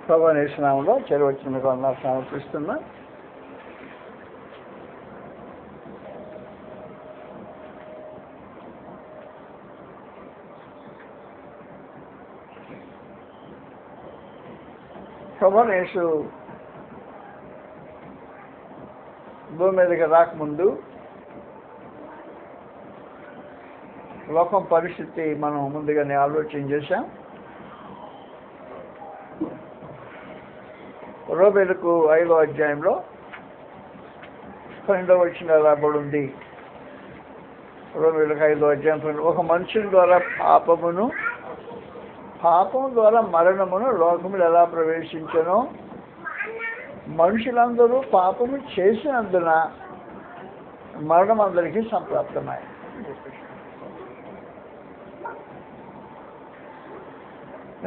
ప్రభువైన యేసు నామములో చేరవచ్చిన మీకు వందనాలు సమర్పిస్తున్నా. ప్రభువైన యేసు భూమి మీదకి రాకముందు లోకం పరిస్థితి మనం ముందుగానే ఆలోచన చేశాం. రోమీయులకు 5వ అధ్యాయంలో 12వ వచనం రాబడి ఉంది. రోమీయులకు 5వ అధ్యాయం ఒక మనుషుని ద్వారా పాపం ద్వారా మరణమును లోకములు ఎలా ప్రవేశించనో మనుషులందరూ పాపము చేసినందున మరణం అందరికీ సంప్రాప్తమై.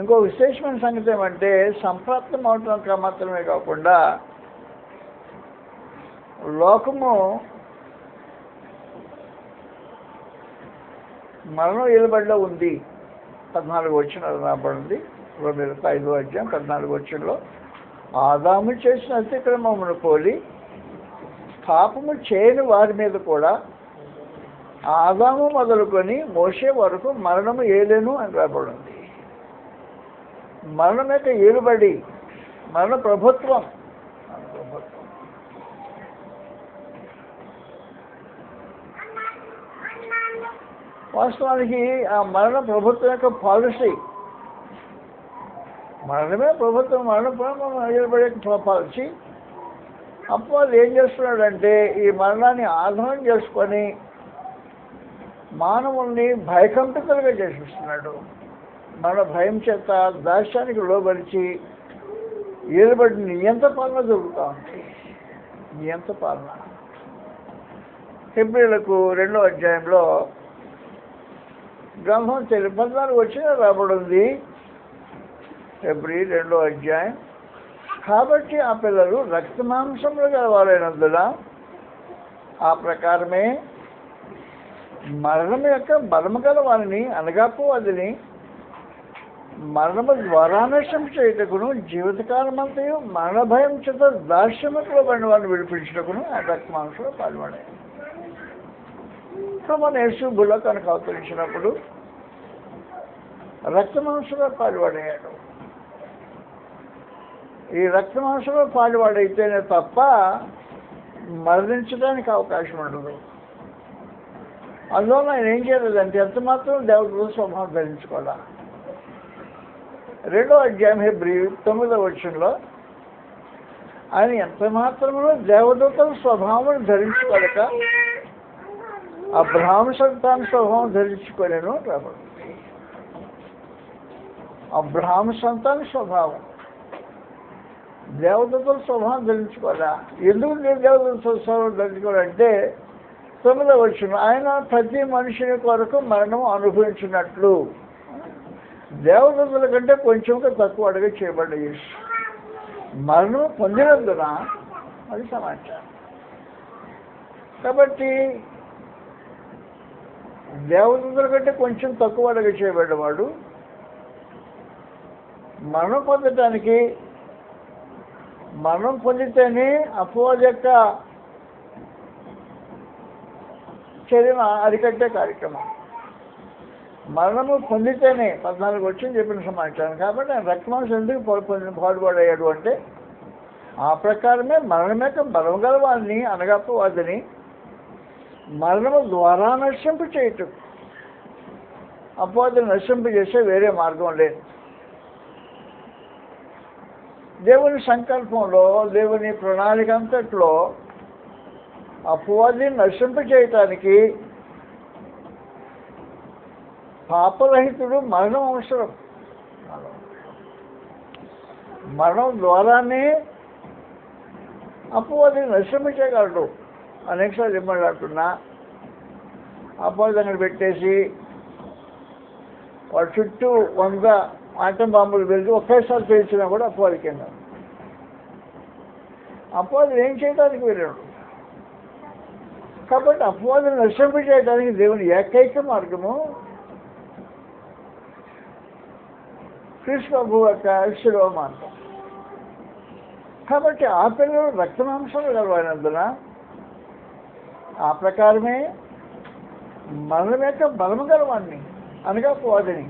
ఇంకో విశేషమైన సంగతి ఏమంటే సంప్రాప్తం అవటం మాత్రమే కాకుండా లోకము మరణం ఏలుబడిలో ఉంది. 14వ వచనం రాబడింది. రోమీయులకు 5వ అధ్యాయం 14వ వచనంలో ఆదాము చేసిన అతిక్రమమును పోలి పాపము చేయని వారి మీద కూడా ఆదాము మొదలుకొని మోషే వరకు మరణము ఏలేను అని రాబడింది. మరణం యొక్క ఏలుబడి, మరణ ప్రభుత్వం. వాస్తవానికి ఆ మరణ ప్రభుత్వం యొక్క పాలసీ, మరణమే ప్రభుత్వం, ఏలుబడి పాలసీ. అప్పుడు వాళ్ళు ఏం చేస్తున్నాడంటే ఈ మరణాన్ని ఆధారం చేసుకొని మానవుల్ని భయకంపితులుగా చేసిస్తున్నాడు. మన భయం చేత దాస్యానికి లోబరిచి ఏలుబడి నియంత పాలన జరుగుతూ ఉంది. నియంత పాలన. హెబ్రీయులకు 2వ అధ్యాయంలో గ్రంథం 14 వచనం రాబడింది. హెబ్రీ 2వ అధ్యాయం. కాబట్టి ఆ పిల్లలు రక్తమాంసములు గలవారైనందున ఆ ప్రకారమే మరణం యొక్క బలము గల వారిని అనగాపోవదిని మరణము ద్వారా నష్టం చేయుటకును జీవితకాలమంతయు మరణ భయం చేత దాస్యములో పడిన వారిని విడిపించుటకును ఆ రక్తమాంసంలో పాల్పడాయి. మన యేసు భూలోకానికి అవతరించినప్పుడు రక్తమాంసంలో పాల్పడేయాడు. ఈ రక్తమాంసంలో పాల్పడైతేనే తప్ప మరణించడానికి అవకాశం ఉండదు. అందువల్ల ఆయన ఏం చేయలేదంటే ఎంత మాత్రం దేవదూత స్వభావం ధరించుకోవాలా. 2వ అధ్యాయం హెబ్రీ 9వ వచనంలో ఆయన ఎంత మాత్రమో దేవదూతల స్వభావం ధరించుకోలేక అబ్రహాము సంతాన స్వభావం ధరించుకోలేను రాబడి. అబ్రహాము సంతాన స్వభావం, దేవదూతల స్వభావం ధరించుకోవాలా. ఎందుకు దేవదూతల స్వభావం ధరించుకోవాలంటే 9వ వచనం ఆయన ప్రతి మనుషుని కొరకు మరణం అనుభవించినట్లు దేవదూతల కంటే కొంచెంగా తక్కువ అడుగు చేయబడ్డ యేసు మరణం పొందినందున అది సమాచారం. కాబట్టి దేవదూతల కంటే కొంచెం తక్కువ అడుగు చేయబడ్డవాడు మరణం పొందటానికి, మరణం పొందితేనే అపవాది యొక్క చర్యను అరికట్టే కార్యక్రమం. మరణము పొందితేనే 14 వచ్చి చెప్పిన సమాచారం. కాబట్టి ఆయన రక్తమాంసం ఎందుకు పాల్పడయ్యాడు అంటే ఆ ప్రకారమే మరణం యొక్క బలం గల వారిని అనగాపవాదిని మరణము ద్వారా నశింపు చేయటం. అపవాదిని నశింపు చేసే వేరే మార్గం లేదు. దేవుని సంకల్పంలో, దేవుని ప్రణాళిక అంతట్లో అపవాదిని నశింపు చేయటానికి పాపరహితుడు మరణం అవసరం. మరణం ద్వారానే అపవాదిని నశింపు చేయగలడు. అనేకసార్లు ఇమ్మలాడుతున్నా అపవాది దగ్గర పెట్టేసి వాడు చుట్టూ 100 ఆటం బాంబులు వెళ్తూ ఒకేసారి పేల్చినా కూడా అపవాది కింద. అపవాది ఏం చేయడానికి వెళ్ళాడు. కాబట్టి అపవాదిని నశింపు చేయడానికి దేవుని ఏకైక మార్గము క్రీస్తు ప్రభు యొక్క శిలువ మార్గం. కాబట్టి ఆ పిల్లలు రక్తమాంసాలు గలవైనందున ఆ ప్రకారమే మరణం యొక్క బలము గలవాన్ని అనగా పోదని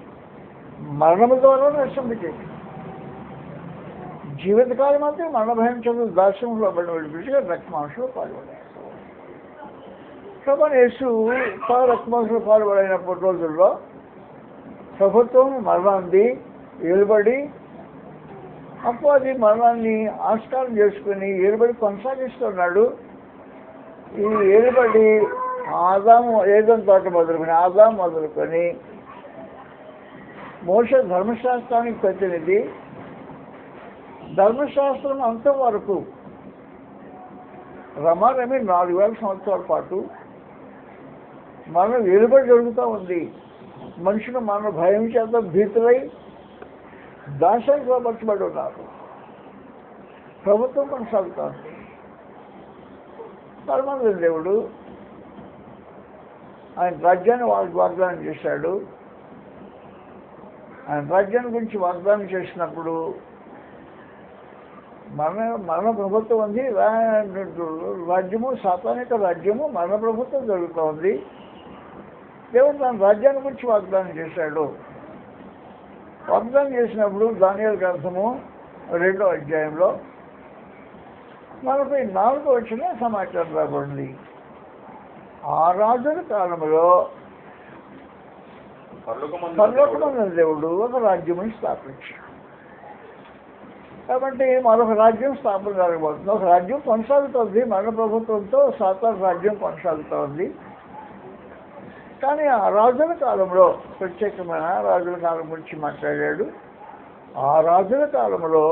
మరణము ద్వారా నశింపచేసి జీవితకాలం అంతా మరణ భయం చదువు దాస్యంలో పడిన విడిపించగా రక్తమాంసంలో పాల్గొన్నాడు. కాబట్టి యేసు రక్తమాంసంలో పాల్గొనైనప్పటి రోజుల్లో ప్రభుత్వం మరణాన్ని ఏలుబడి అపవాది మరణాన్ని ఆస్కారం చేసుకుని ఏలుబడి కొనసాగిస్తున్నాడు. ఈ ఏలుబడి ఏదైనా తోట మొదలుకొని మోషే ధర్మశాస్త్రానికి ప్రతినిధి, ధర్మశాస్త్రం అంతం వరకు రమారమి 4000 సంవత్సరాల పాటు మనం ఏలుబడి జరుగుతూ ఉంది. మనుషులు మన భయం చేత భీతులై దాశానికి పరచబడి ఉన్నారు. ప్రభుత్వం కొనసాగుతోంది. పరమానంద దేవుడు ఆయన రాజ్యాన్ని వాగ్దానం చేశాడు. ఆయన రాజ్యాన్ని గురించి వాగ్దానం చేసినప్పుడు మరణ ప్రభుత్వం ఉంది. రాజ్యము సాతానిక రాజ్యము మరణ ప్రభుత్వం జరుగుతోంది. దేవుడు తన రాజ్యాన్ని గురించి వాగ్దానం చేశాడు. వాగ్దానం చేసినప్పుడు దానియేలు గ్రంథము 2వ అధ్యాయంలో 44వ వచనం సమాచారం రాబడింది. ఆ రాజుల కాలంలో పరలోకమందున దేవుడు ఒక రాజ్యముని స్థాపించాడు. కాబట్టి మరొక రాజ్యం స్థాపన జరగబోతుంది. ఒక రాజ్యం కొనసాగుతోంది. మరణ ప్రభుత్వంతో సాతాను రాజ్యం కొనసాగుతోంది. కానీ ఆ రాజుల కాలంలో ప్రత్యేకమైన రాజుల కాలం గురించి మాట్లాడాడు. ఆ రాజుల కాలంలో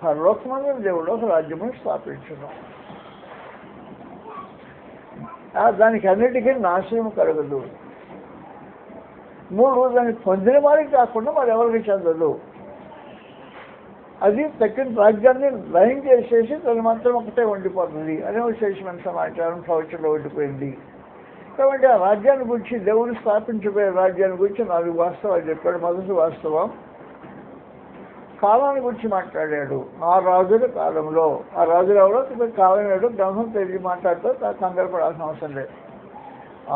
పరలోకమందున దేవుడు ఒక రాజ్యమును స్థాపించడం, దానికి అన్నిటికీ నాశనం కలగదు. 3 దాన్ని పొందిన వారికి కాకుండా మరి ఎవరికి చెందదు. అది తక్కిన రాజ్యాన్ని లయం చేసేసి తను మాత్రం ఒకటే ఉండిపోతుంది అనే విశేషమైన సమాచారం ప్రవచనలో ఉండిపోయింది. కాబట్టి ఆ రాజ్యాన్ని గురించి, దేవుడు స్థాపించబోయే రాజ్యాన్ని గురించి 4 వాస్తవాలు చెప్పాడు. మొదటి వాస్తవం కాలాన్ని గురించి మాట్లాడాడు. ఆ రాజుల కాలంలో, ఆ రాజులు ఎవరో కాలం ఏడో గ్రంథం తెలిసి మాట్లాడుతూ కంగారు పడాల్సిన అవసరం లేదు.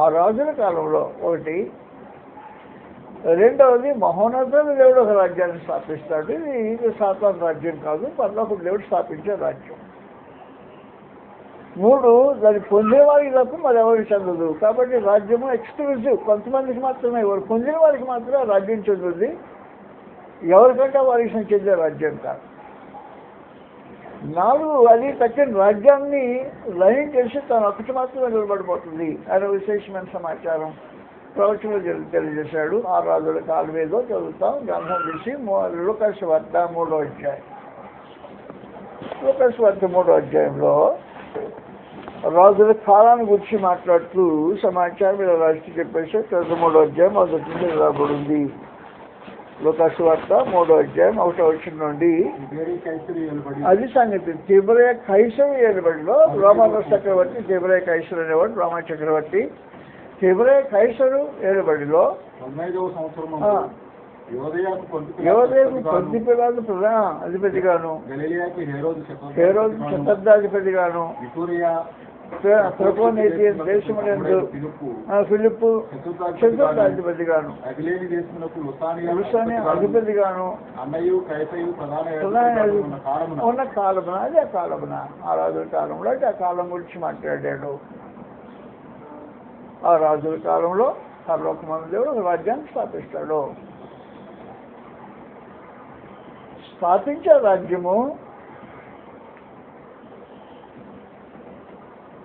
ఆ రాజుల కాలంలో ఒకటి. రెండవది మహోన్నతుడు దేవుడు ఒక రాజ్యాన్ని స్థాపిస్తాడు. ఇది సాతాను రాజ్యం కాదు, పరలోకపు దేవుడు స్థాపించే రాజ్యం. 3 దాన్ని పొందే వారికి తప్ప మరి ఎవరికి చెందదు. కాబట్టి రాజ్యము ఎక్స్క్లూజివ్, కొంతమందికి మాత్రమే, ఎవరు పొందిన వారికి మాత్రమే రాజ్యం చెందుతుంది. ఎవరికంటే వారికి చెందే రాజ్యం కాదు. 4 అది తక్కిన రాజ్యాన్ని లయం చేసి తను ఒకటి మాత్రమే నిలబడిపోతుంది అనే విశేషమైన సమాచారం ప్రవచనంలో తెలియజేశాడు. ఆ రాజుల కాలం ఏదో చదువుతాం. గ్రంథం తీసి లూకాసు వార్త 3వ అధ్యాయం. లూకాసు వార్త 3వ అధ్యాయంలో రాజుల కాలాన్ని గురించి మాట్లాడుతూ సమాచారం ఇలా రాసి చెప్పేసి 3వ అధ్యాయం మొదటి నుంచి రాబడింది. లూకాసు వార్త 3వ అధ్యాయం 1వ వచనం నుండి అది సంగతి. తిబెరియా కైసరు ఏలుబడిలో రోమా చక్రవర్తి, తిబెరియా కైసరు అనేవాడు రోమా చక్రవర్తి. తిబెరియా కైసరు ఏలుబడిలో 15వ సంవత్సరం యోసేపు పొంతిపిలాతు ప్రధాన అధిపతిగాను, హేరోదు శతాబ్దాధిపతిగాను, త్రకోనీతి దేశములందు ఫిలిప్పు శతాబ్దాధిపతిగాను, లుసాని అధిపతిగాను ఉన్న కాలమున, అదే కాలమున ఆ రాజుల కాలంలో ఆ కాలం గురించి మాట్లాడాడు. ఆ రాజుల కాలంలో పరలోకమందు దేవుడు ఒక రాజ్యాన్ని స్థాపిస్తాడు. స్థాపించే రాజ్యము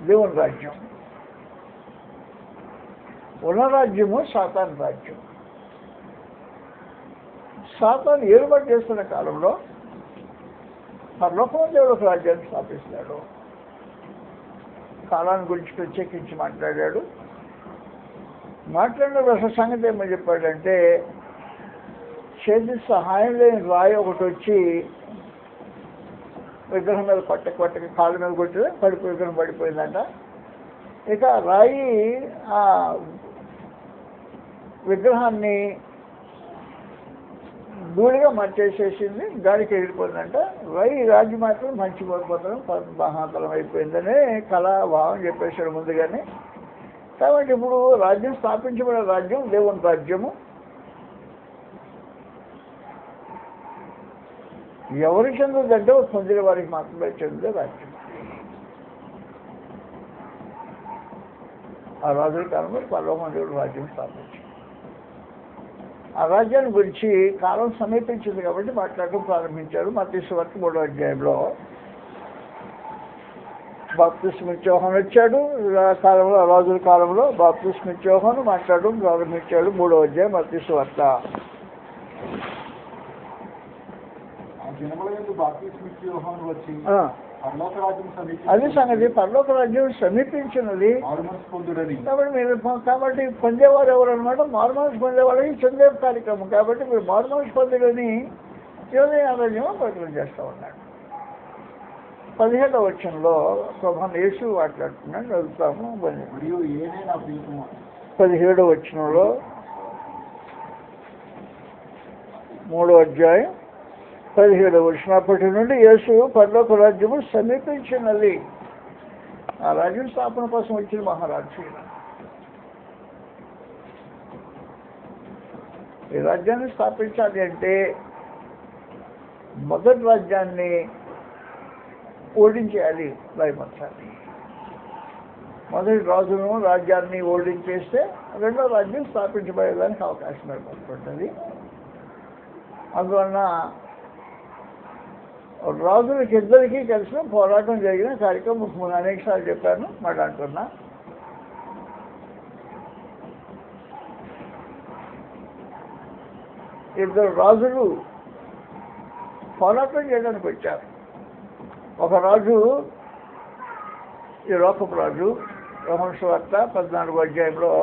దేవుని రాజ్యం. ఉన్న రాజ్యము సాతాను రాజ్యం. సాతాను ఏర్పాటు చేస్తున్న కాలంలో పరలోకమందు దేవుడు ఒక రాజ్యాన్ని స్థాపిస్తాడు. కాలాన్ని గురించి ప్రత్యేకించి మాట్లాడాడు. మాట్లాడిన అసలు సంగతి ఏమని చెప్పాడంటే, చేతి సహాయం లేని రాయి ఒకటి వచ్చి విగ్రహం మీద కొట్టక కాళ్ళ మీద కొట్టి విగ్రహం పడిపోయిందంట. ఇక రాయి ఆ విగ్రహాన్ని ధూళిగా మార్చేసేసింది, గాలికి ఎగిరిపోయిందంట. ఈ రాజ్యం మాత్రం మంచి కోల్పోతాం, మహాతలం అయిపోయిందని కళాభావం చెప్పేశాడు ముందుగానే. కాబట్టి ఇప్పుడు రాజ్యం స్థాపించబడిన రాజ్యం దేవుని రాజ్యము. ఎవరి చెందుదంటే పొందిన వారికి మాత్రమే చెందే రాజ్యం. ఆ రాజుల కాలంలో పరలోకం దేవుడు రాజ్యం స్థాపించాడు. ఆ రాజ్యాన్ని గురించి కాలం సమీపించింది కాబట్టి మాట్లాడటం ప్రారంభించారు. మత్తయి సువార్త 3వ అధ్యాయంలో బాప్తిస్మ యోహాను వచ్చాడు. కాలంలో రాజుల కాలంలో బాప్తిస్మ యోహాను మాట్లాడడం ప్రారంభించాడు. 3వ అధ్యాయం మత్తయి సువార్త. అది సంగతి, పరలోక రాజ్యం సమీపించినది కాబట్టి పొందేవారు ఎవరు అనమాట, మారుమనసు పొందేవాళ్ళకి చెందే కార్యక్రమం. కాబట్టి మీరు మారుమనసు పొందులని యోదయారాజ్యం ప్రకటన చేస్తూ ఉన్నాడు. 17వ వచనంలో ప్రభువైన యేసు మాట్లాడుతున్నాడు, చదువుతాము. 17వ వచనంలో 3వ అధ్యాయం 17వ వచనం, అప్పటి నుండి యేసు పరలోక రాజ్యము సమీపించినది. ఆ రాజ్యం స్థాపన కోసం వచ్చిన మహారాజు. ఈ రాజ్యాన్ని స్థాపించాలి అంటే మొదటి రాజ్యాన్ని ఓడించేయాలి, భయపరచాలి. మొదటి రాజును రాజ్యాన్ని ఓడించేస్తే రెండో రాజ్యం స్థాపించబడేదానికి అవకాశం ఏర్పడుతుంటుంది. అందువలన రాజులకి ఇద్దరికీ కలిసిన పోరాటం జరిగిన కార్యక్రమం అనేక సార్లు చెప్పాను, మాట అంటున్నా. ఇద్దరు రాజులు పోరాటం చేయడానికి వచ్చారు. ఒక రాజు ఈ లోకపు రాజు. యోహాను సువార్త 14వ అధ్యాయంలో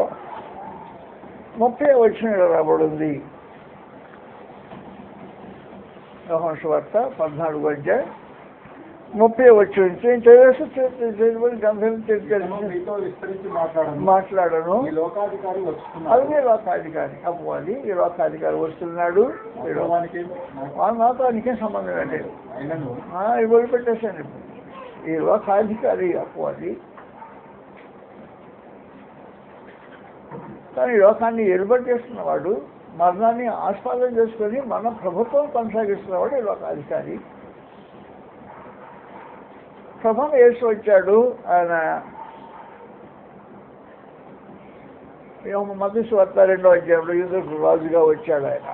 30వ వచనంలో రాబడింది. యోహాను సువార్త 14వ అధ్యాయం 30వ వచనం మాట్లాడను. అది లోకాధికారి అపవాది. ఈ లోకాధికారి వస్తున్నాడు. నాతో నీకేం సంబంధం లేదు, ఇవి వదిలిపెట్టేశాను. ఈ లోకాధికారి అపవాది. కానీ లోకాన్ని ఎలుబడి చేస్తున్నవాడు, మరణాన్ని ఆస్వాదం చేసుకొని మన ప్రభుత్వం కొనసాగిస్తున్నవాడు ఈ లోకాధికారి. ప్రభువైన యేసు వచ్చాడు. ఆయన మత్తయి సువార్త 2వ అధ్యాయంలో యూదులకు రాజుగా వచ్చాడు. ఆయన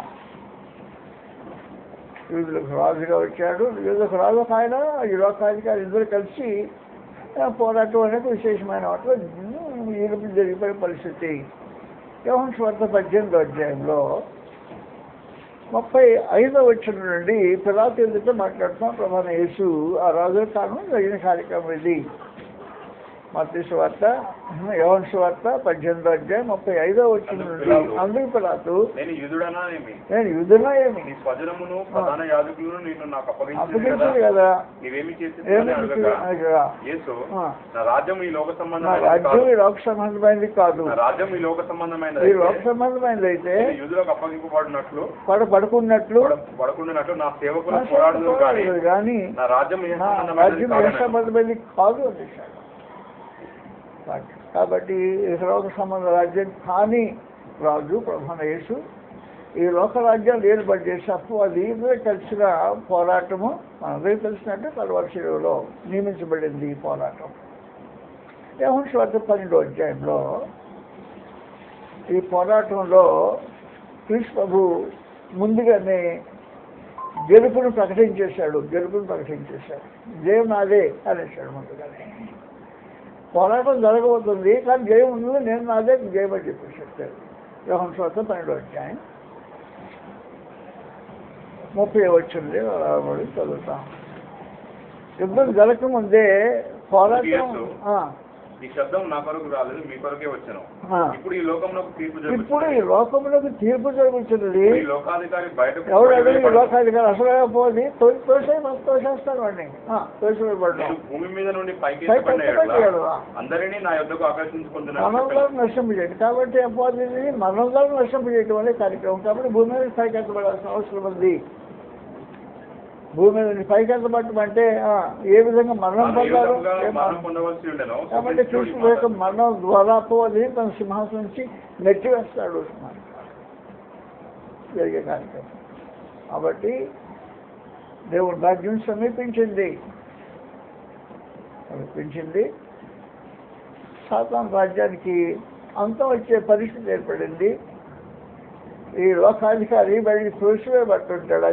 యూదులకు రాజుగా వచ్చాడు. యూదులకు రాజు ఒక ఆయన, ఈ లోకాధికారి ఇద్దరు కలిసి పోరాటం అనేది విశేషమైన వాటిలో ఈడుపు జరిగిపోయే పరిస్థితి. యోహాను సువార్త 18వ అధ్యాయంలో 35వ వచనం నుండి పిలాతు ఎదుట మాట్లాడుతున్నాం. ప్రభువైన యేసు ఆ రాజుల కాలం జరిగిన కార్యక్రమం ఇది. మత్తయి సువార్త యోహాను సువార్త 18వ అధ్యాయం 35వ వచనం నుండి అందుకు పిలాతు, నేను యూదునా ఏమి అప్పగించదు కదా, రాజ్యం ఈ లోక సంబంధమైనది కాదు, ఈ లోక సంబంధమైనది అయితే పడుకున్నట్లు నా సేవకులు కానీ నా రాజ్యం ఏ సంబంధమైనది కాదు అని. కాబట్టి లోక సంబంధ రాజ్యం కానీ రాజు ప్రభువైన యేసు ఈ లోక రాజ్యాలు ఏర్పాటు చేసి అది ఇద్దరు కలిసిన పోరాటము మనందరికీ తెలిసినట్టు కలువరి శిలువలో నియమించబడింది. ఈ పోరాటం యోహాను సువార్త 12వ అధ్యాయంలో ఈ పోరాటంలో క్రీస్తు ప్రభు ముందుగానే గెలుపును ప్రకటించేశాడు. జయం నాదే అనేసాడు ముందుగానే. పోరాటం జరగబోతుంది కానీ జయం ఉంది, నేను నాదే జయమని చెప్పేసి చెప్తాడు. యోహాను సువార్త 12వ అధ్యాయం 30వ వచనం చదువుతాం. యుద్ధం జరగకముందే పోరాటం ఈ శబ్దం నా కొరకు రాలేదు, మీ కొరకే వచ్చాను. ఇప్పుడు ఈ లోకంలోకి తీర్పు జరుగుతున్నది. ఈ లోకాధికారి బయటకు ఎవడు ఈ లోకాధికారి అసలు పోయి తోసేస్తాడు వాడిని, తోసివేయబడ్డాడు. భూమి మీద నుండి పైకి అందరినీ నా యొద్దకు ఆకర్షించుకుంటున్నాను. మనందరూ నశింపజేయండి. కాబట్టి అపోజిని మనందరూ నశింపజేయటం అనే కార్యక్రమం. కాబట్టి భూమి మీద పైకి ఎత్తబడాల్సిన అవసరం ఉంది. భూమి మీద పైకి ఎత్తబడటం అంటే ఏ విధంగా మరణం పొందారు. కాబట్టి కృష్ణ యొక్క మరణం ద్వారా అపోజిని తన సింహాసనం నుంచి నెట్టివేస్తాడు జరిగే కార్యక్రమం. కాబట్టి దేవుని రాజ్యం సమీపించింది. సాతాను రాజ్యానికి అంతం వచ్చే పరిస్థితి ఏర్పడింది. ఈ లోకాధికారి బయటికి తోసివేయబడుతుంటాడు.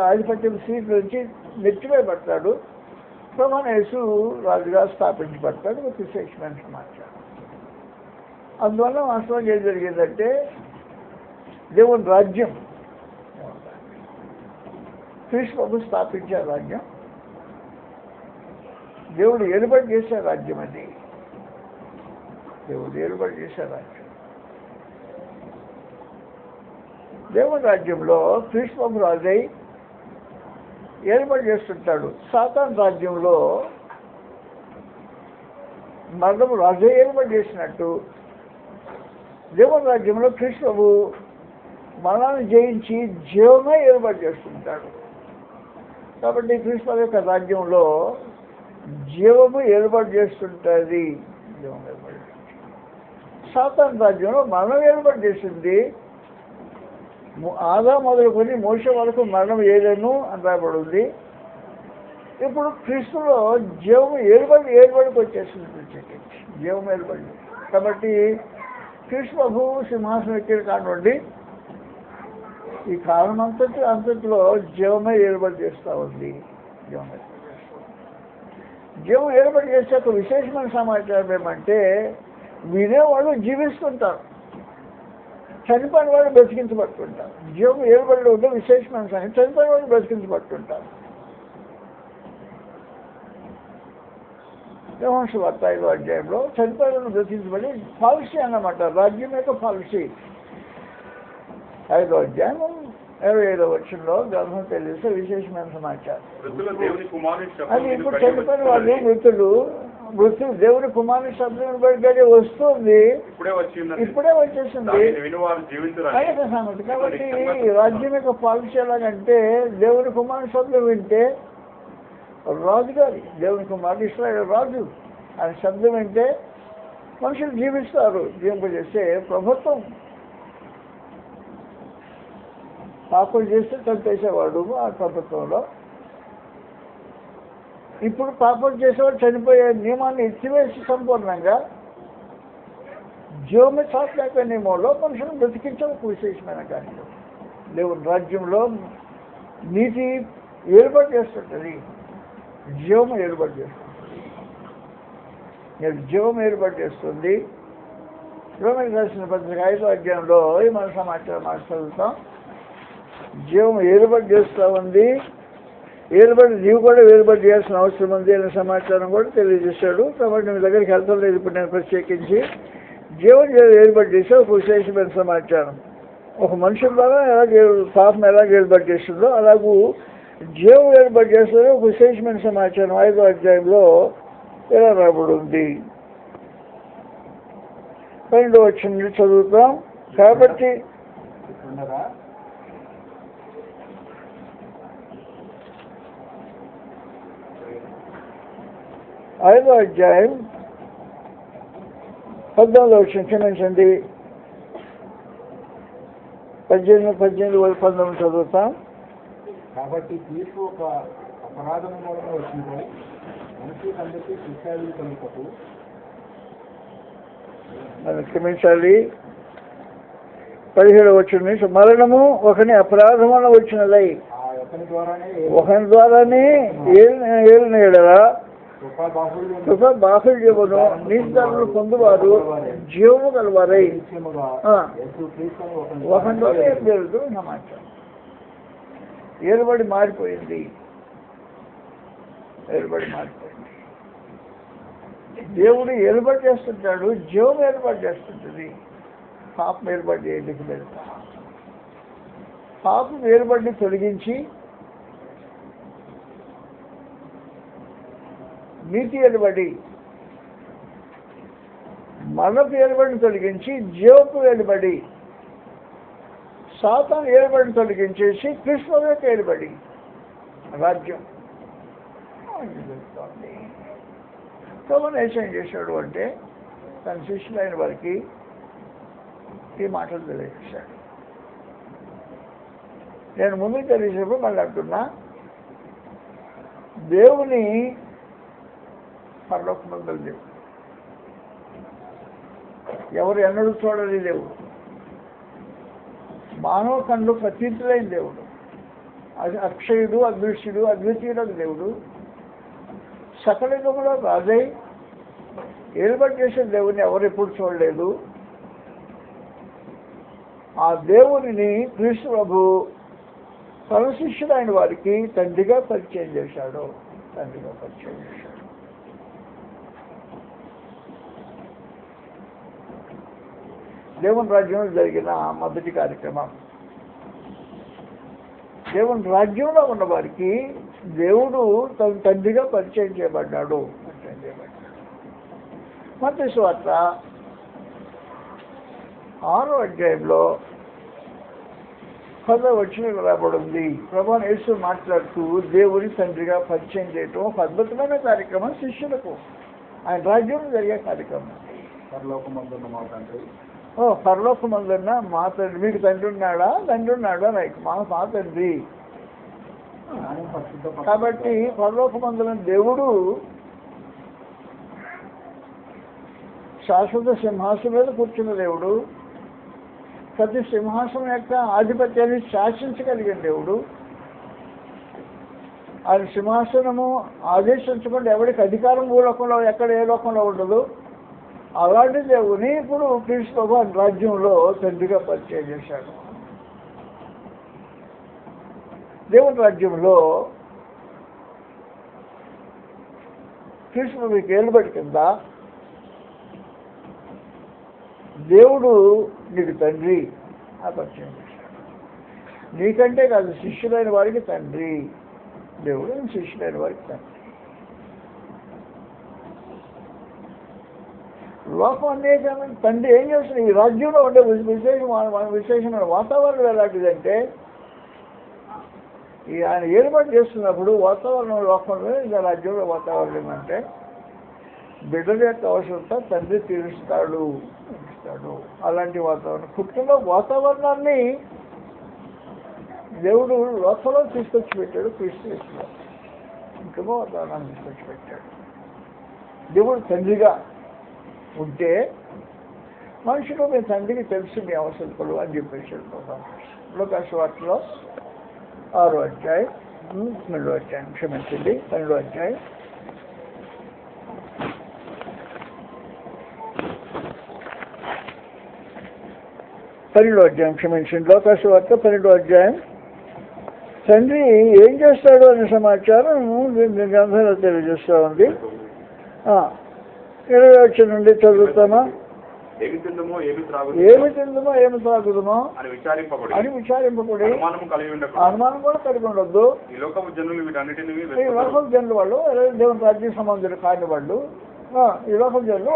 ఆధిపత్యం సీట్ నుంచి నెట్టివేయబడతాడు. ప్రభువైన యేసు రాజుగా స్థాపించబడతాడు. ఒక విశేషమైన సమాచారం. అందువల్ల వాస్తవంగా ఏం జరిగిందంటే దేవుని రాజ్యం, క్రీస్తు ప్రభు స్థాపించే రాజ్యం, దేవుడు ఏర్పాటు చేసే రాజ్యం. అది దేవుడు ఏర్పాటు చేసే రాజ్యం. దేవుని రాజ్యంలో క్రీస్తు ప్రభు రాజై ఏర్పాటు చేస్తుంటాడు. సాతాను రాజ్యంలో మరణము రాజై ఏర్పాటు చేసినట్టు దేవుని రాజ్యంలో క్రీస్తు ప్రభు మరణాన్ని జయించి జీవమే ఏర్పాటు చేస్తుంటాడు. కాబట్టి క్రీస్తు ప్రభు యొక్క రాజ్యంలో జీవము ఏర్పాటు చేస్తుంటుంది. సాతాను రాజ్యంలో మరణం ఏర్పాటు చేసింది. ఆదా మొదలుకొని మోషే వరకు మరణం ఏదైనా అని రాయబడింది. ఇప్పుడు క్రీస్తులో జీవం ఏర్పడికి వచ్చేసింది. జీవం ఏర్పడి. కాబట్టి క్రీస్తు ప్రభు సింహాసనం ఎక్కిన కానివ్వండి, ఈ కాలం అంతటిలో జీవమే ఏర్పాటు చేస్తూ ఉంది. జీవం ఏర్పాటు చేసే ఒక విశేషమైన సమాచారం ఏమంటే వినేవాళ్ళు జీవిస్తుంటారు, చనిపోయిన వాళ్ళు బ్రతికించబడుతుంటారు. జీవం ఏర్పడి ఉంటే విశేషమైన సంగతి, చనిపోయిన వాళ్ళు బ్రతికించబడుతుంటారు. యోహాను సువార్త 5వ అధ్యాయంలో చనిపోయిన వాళ్ళు బ్రతికించబడి పాలసీ అన్నమాట, రాజ్యం యొక్క పాలసీ. 5వ అధ్యాయం 25వ వచనంలో గ్రంథం తెలిసే విశేషమైన సమాచారం. అది ఇప్పుడు చనిపోయిన వాళ్ళు మృతులు దేవుని కుమారుని శబ్దం బట్టి వస్తుంది, ఇప్పుడే వచ్చేసింది సంగతి. కాబట్టి రాజ్యం యొక్క పాలసీ ఎలాగంటే దేవుని కుమారుని శబ్దం వింటే రాజు గారి, దేవుని కుమారుడు ఇశ్రాయేలు రాజు ఆయన శబ్దం వింటే మనుషులు జీవిస్తారు. జీవింపజేసే ప్రభుత్వం. పాపం చేస్తే చంపేసేవాడు ఆ ప్రభుత్వంలో. ఇప్పుడు పాపం చేసేవాడు చనిపోయే నియమాన్ని ఎత్తివేసి సంపూర్ణంగా జీవమే శాశ్వత నియమంలో మనుషులను బ్రతికించడం విశేషమైన కార్యక్రమం. దేవుని రాజ్యంలో నీతి ఏర్పాటు చేస్తుంటుంది, జీవం ఏర్పాటు చేస్తుంది. జీవం ఏర్పాటు చేస్తుంది. రోమిలకు రాసిన పత్రిక 5వ అధ్యాయంలో మన సమాచారం చదువుతాం. జీవం ఏర్పాటు చేస్తూ ఉంది, నీవు కూడా ఏర్పాటు చేయాల్సిన అవసరం ఉంది అనే సమాచారం కూడా తెలియజేశాడు. కాబట్టి మీ దగ్గరికి వెళ్తాం లేదు ఇప్పుడు నేను ప్రత్యేకించి. జీవం ఏర్పాటు చేసే ఒక విశేషమైన సమాచారం. ఒక మనుషుల ద్వారా పాపం ఎలాగ ఏర్పాటు చేస్తుందో అలాగూ జీవం ఏర్పాటు చేస్తుందో ఒక విశేషమైన సమాచారం 5వ అధ్యాయంలో ఎలా రాబడి ఉంది. 12వ వచనం చదువుతాం. కాబట్టి 5వ అధ్యాయం 18వ వచనం క్షమించండి, 18 చదువుతాం. కాబట్టి తీర్పు ఒక అపరాధం మూలంగా వచ్చింది, మనుషులందరికీ శిక్షావిధి కలుగుతూ. మనం క్షమించాలి. 17వ వచనం నుంచి మరణము ఒకని అపరాధం వల్ల వచ్చినదై ఒకని ద్వారానే ఏలిన ఎడల కృప బాహుళ్యమును నీతిదారులు పొందువారు జీవము కలవారై ఒకని ద్వారా ఏం జరుగుతుంది సమాచారం. ఏలుబడి మారిపోయింది. దేవుడు ఏర్పాటు చేస్తుంటాడు, జీవం ఏర్పాటు చేస్తుంటుంది. పాపం ఏర్పాటు చేయడానికి వెళ్తా పాపం ఏర్పాటుని తొలగించి నీతి ఏర్పడి మరణపు ఏర్పడిని తొలగించి జీవపు ఏర్పడి సాతాను ఏర్పడిని తొలగించేసి కృష్ణ యొక్క ఏర్పడి రాజ్యం జరుగుతోంది. ప్రభువును ఏం చేశాడు అంటే తన శిష్యులైన వారికి ఈ మాటలు తెలియజేశాడు. నేను ముందు తెలిసినప్పుడు మళ్ళీ అంటున్నా, దేవుని పరలోకమందుల దేవుడు ఎవరు ఎన్నడూ చూడని దేవుడు, మానవ కళ్ళు ప్రతీతులైన దేవుడు, అది అక్షయుడు, అదృశ్యుడు, అద్వితీయుడు దేవుడు, సకలింగంలో రాజై ఏర్పాటు చేసే దేవుని ఎవరు ఎప్పుడు చూడలేదు. ఆ దేవునిని క్రీస్తు ప్రభు తన శిష్యుడైన వారికి తండ్రిగా పరిచయం చేశాడు. దేవుని రాజ్యంలో జరిగిన మొదటి కార్యక్రమం, దేవుని రాజ్యంలో ఉన్న వారికి దేవుడు తన తండ్రిగా పరిచయం చేయబడ్డాడు. మత్తయి సువార్త 6వ అధ్యాయంలో 10వ వచనం రాబడింది. ప్రభువైన యేసు మాట్లాడుతూ దేవుని తండ్రిగా పరిచయం చేయటం ఒక అద్భుతమైన కార్యక్రమం శిష్యులకు. ఆయన రాజ్యంలో జరిగే కార్యక్రమం. పరలోకమందున్న మా తండ్రి, పరలోకమందున్న మా తండ్రి, మీకు తండ్రి ఉన్నాడా? తండ్రి ఉన్నాడా? మా తండ్రి. కాబట్టి పరలోకమందున్న దేవుడు శాశ్వత సింహాసనం మీద కూర్చున్న దేవుడు, ప్రతి సింహాసనం యొక్క ఆధిపత్యాన్ని శాసించగలిగిన దేవుడు. ఆయన సింహాసనము ఆదేశించకుండా ఎవరికి అధికారం భూలోకంలో ఎక్కడ ఏ లోకంలో ఉండదు. అలాంటి దేవుని ఇప్పుడు క్రీస్తు ప్రభు రాజ్యంలో తండ్రిగా పరిచయం చేశాడు. దేవుని రాజ్యంలో క్రీస్తు ప్రభుకి ఏలుబడి కింద దేవుడు నీకు తండ్రి ఆ పరిచయం చేశాడు. నీకంటే కాదు, శిష్యులైన వారికి తండ్రి దేవుడు, శిష్యులైన వారికి తండ్రి. లోకం అనేకమైన తండ్రి ఏం చేస్తుంది? ఈ రాజ్యంలో ఉండే విశేషమైన వాతావరణం ఎలాంటిదంటే, ఈ ఆయన ఏర్పాటు చేస్తున్నప్పుడు వాతావరణం లోకంలో ఇలా రాజ్యంలో వాతావరణం అంటే బిడ్డల యొక్క అవసరత తండ్రి తీరుస్తాడు. అలాంటి వాతావరణం కుటుంబ వాతావరణాన్ని దేవుడు లోకంలో తీసుకొచ్చి పెట్టాడు. క్రీస్తు కుటుంబ వాతావరణాన్ని తీసుకొచ్చి పెట్టాడు. దేవుడు తండ్రిగా ఉంటే మనుషులు మీ తండ్రికి తెలుసు మీ అవసరతలు అని చెప్పేసి లోకాసు వార్తలో 6వ అధ్యాయం 12వ అధ్యాయం క్షమించండి 12వ అధ్యాయం 12వ అధ్యాయం క్షమించండి. లోకాసు వార్త 12వ అధ్యాయం. తండ్రి ఏం చేస్తాడు అనే సమాచారం గ్రంథంలో తెలియజేస్తూ ఉంది. 20వ వచనం నుండి చదువుతామా? ఏమి తిందుమో ఏమి త్రాగుదుమో అని విచారింపబడి అనుమానం కూడా కలిగి ఉండొద్దు. ఈ లోకపు జనులు వాళ్ళు దేవుని రాజ్య సంబంధులు కాని వాళ్ళు, ఈ లోకపు జనులు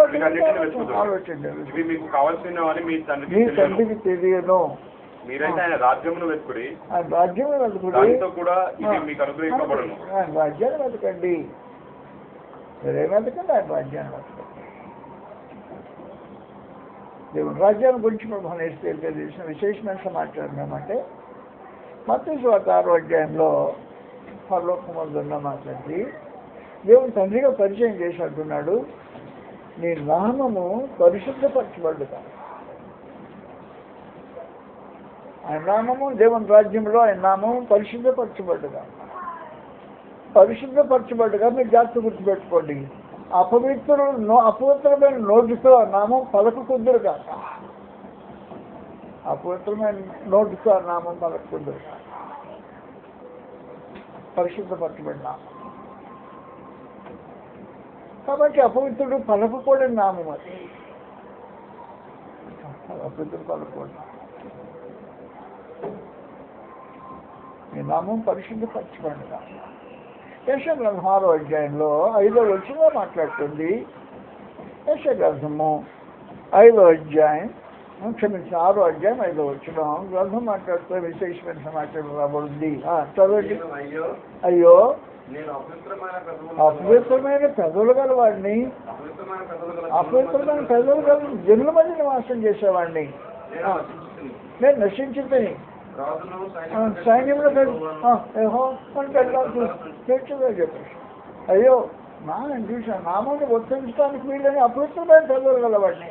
ఆలోచించారు. మీకు కావాల్సినవని మీ తండ్రికి తెలియను. మీరైతే ఆయన రాజ్యమును వెతుకుడి, ఆయన రాజ్యం వెతుకుడి, దానితో కూడా ఇది మీకు అనుగ్రహింపబడును. ఆయన రాజ్యాన్ని వెతకండి. మీరేం వెతకండి? ఆయన రాజ్యాన్ని వెతకండి. దేవుని రాజ్యాన్ని గురించి మనం తెలిసిన విశేషమైన సమాచారం ఏమంటే, మత్తయి సువార్త 6వ అధ్యాయంలో పరలోకమందున్న మాట్లాడి దేవుని తండ్రిగా పరిచయం చేసి అంటున్నాడు, నీ నామము పరిశుద్ధపరచబడుగా. ఆయన నామము దేవుని రాజ్యంలో ఆయన నామము పరిశుద్ధపరచబడుగా. మీరు జాగ్రత్త గుర్తుపెట్టుకోండి. అపవిత్రమైన నోటితో నామం పలకకుందురు కాక. అపవిత్రమైన నోటితో నామం పలకకుందురు కాక. పరిశుద్ధపరచబడిన కాబట్టి అపవిత్రుడు పలకకూడని నామం అది. అపవిత్రుడు పలకకూడదు. ఈ నామం పరిశుద్ధపరచబడిన యెషయా గ్రంథం 6వ అధ్యాయంలో 5వ వచనంలో మాట్లాడుతుంది. యెషయా గ్రంథము 5వ అధ్యాయం, క్షమించిన 6వ అధ్యాయం 5వ వచనం గ్రంథం మాట్లాడుతూ విశేషమైన సమాచారం రాబడింది. చదవండి. అయ్యో అపవిత్రమైన పెదవులు గల వాడిని, అపవిత్రమైన పెదవులు గల జనుల మధ్య నివాసం చేసేవాడిని నేను నశించుతాను. సైన్యంలో చెప్పేసి అయ్యో నేను చూసాను నామాన్ని ఉచ్చరించడానికి వీళ్ళని అపవిత్రమైన పెదవులు గలవాడిని.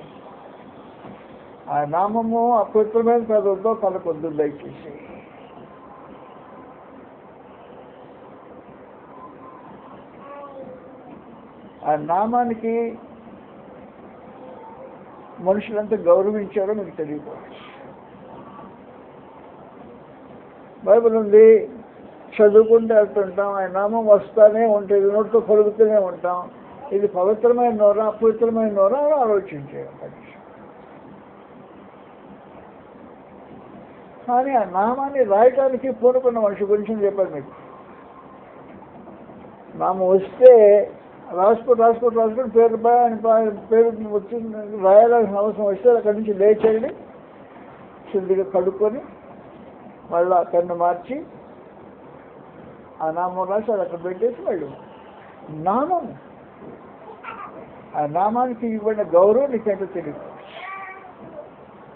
ఆ నామము అపవిత్రమైన పెదవులతో పలకొద్దు దయచేసి. ఆ నామానికి మనుషులంతా గౌరవించారో మీకు తెలియకపోవచ్చు. బైబిల్ ఉంది, చదువుకుంటూ వెళ్తుంటాం, ఆయన నామం వస్తానే ఉంటుంది, నోట్లో పలుకుతూనే ఉంటాం. ఇది పవిత్రమైన నోరా అపవిత్రమైన నోరా అని ఆలోచించే. కానీ ఆ నామాన్ని రాయటానికి పూనుకున్న మనిషి గురించి చెప్పారు మీకు. నామం వస్తే రాసుకుంటూ పేరు వచ్చి రాయాల్సిన అవసరం వస్తే అక్కడి నుంచి లేచేయండి, శుద్ధిగా కడుక్కొని మళ్ళీ కన్ను మార్చి ఆ నామం రాసి అది అక్కడ పెట్టేసి మళ్ళీ నామం, ఆ నామానికి ఇవ్వబడిన గౌరవం నీకంటే తెలియదు.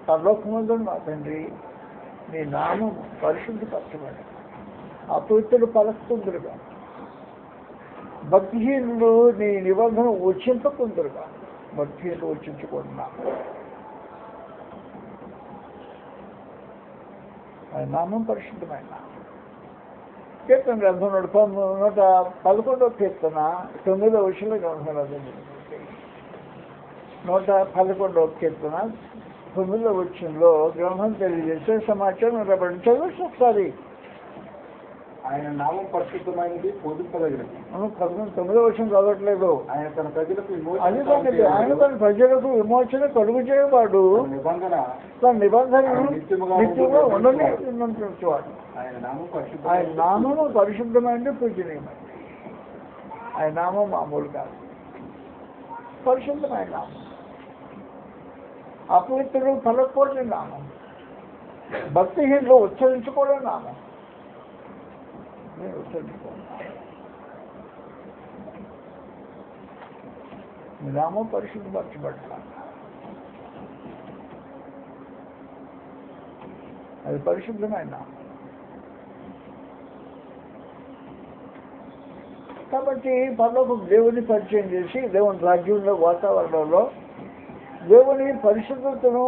పరలోకమందు మా తండ్రి, నీ నామం పరిశుద్ధపరచబడి అపవిత్రుడు పలస్తుందరుగా, భక్తిహీనులు నీ నిబంధన వచ్చింపకుందరుగా, భక్తిహీనులు వచ్చించుకుంటున్నా. ఆయన నామం పరిశుద్ధమైన కీర్తన గ్రంథం 111వ కీర్తన 9వ వచనంలో గ్రంథం 111వ కీర్తన 9వ వచనంలో గ్రంథం తెలియజేసే సమాచారం నిలబడి చదువు ఒకసారి. ఆయన నామం పరిశుద్ధమైనది, బోధింపదగినది. 9వ వచనం చదవట్లేదు. ఆయన తన ప్రజలకు ఆయన తన ప్రజలకు విమోచన కలుగు చేయవాడు, తన నిబంధనను నిత్యముగా ఉండనివాడు. ఆయన నామము పరిశుద్ధమైనది, పూజనీయమైనది. ఆయన నామం మామూలు కాదు, పరిశుద్ధమైన నామం. అపవిత్రుడు పలకూడని నామం, భక్తిహీనులు ఉచ్చరించుకోవడం నామం. నామం పరిశుద్ధపరచబడ్డా, అది పరిశుద్ధమైన నామం. కాబట్టి పరలోకం దేవుని పరిచయం చేసి దేవుని రాజ్యంలో వాతావరణంలో దేవుని పరిశుద్ధతను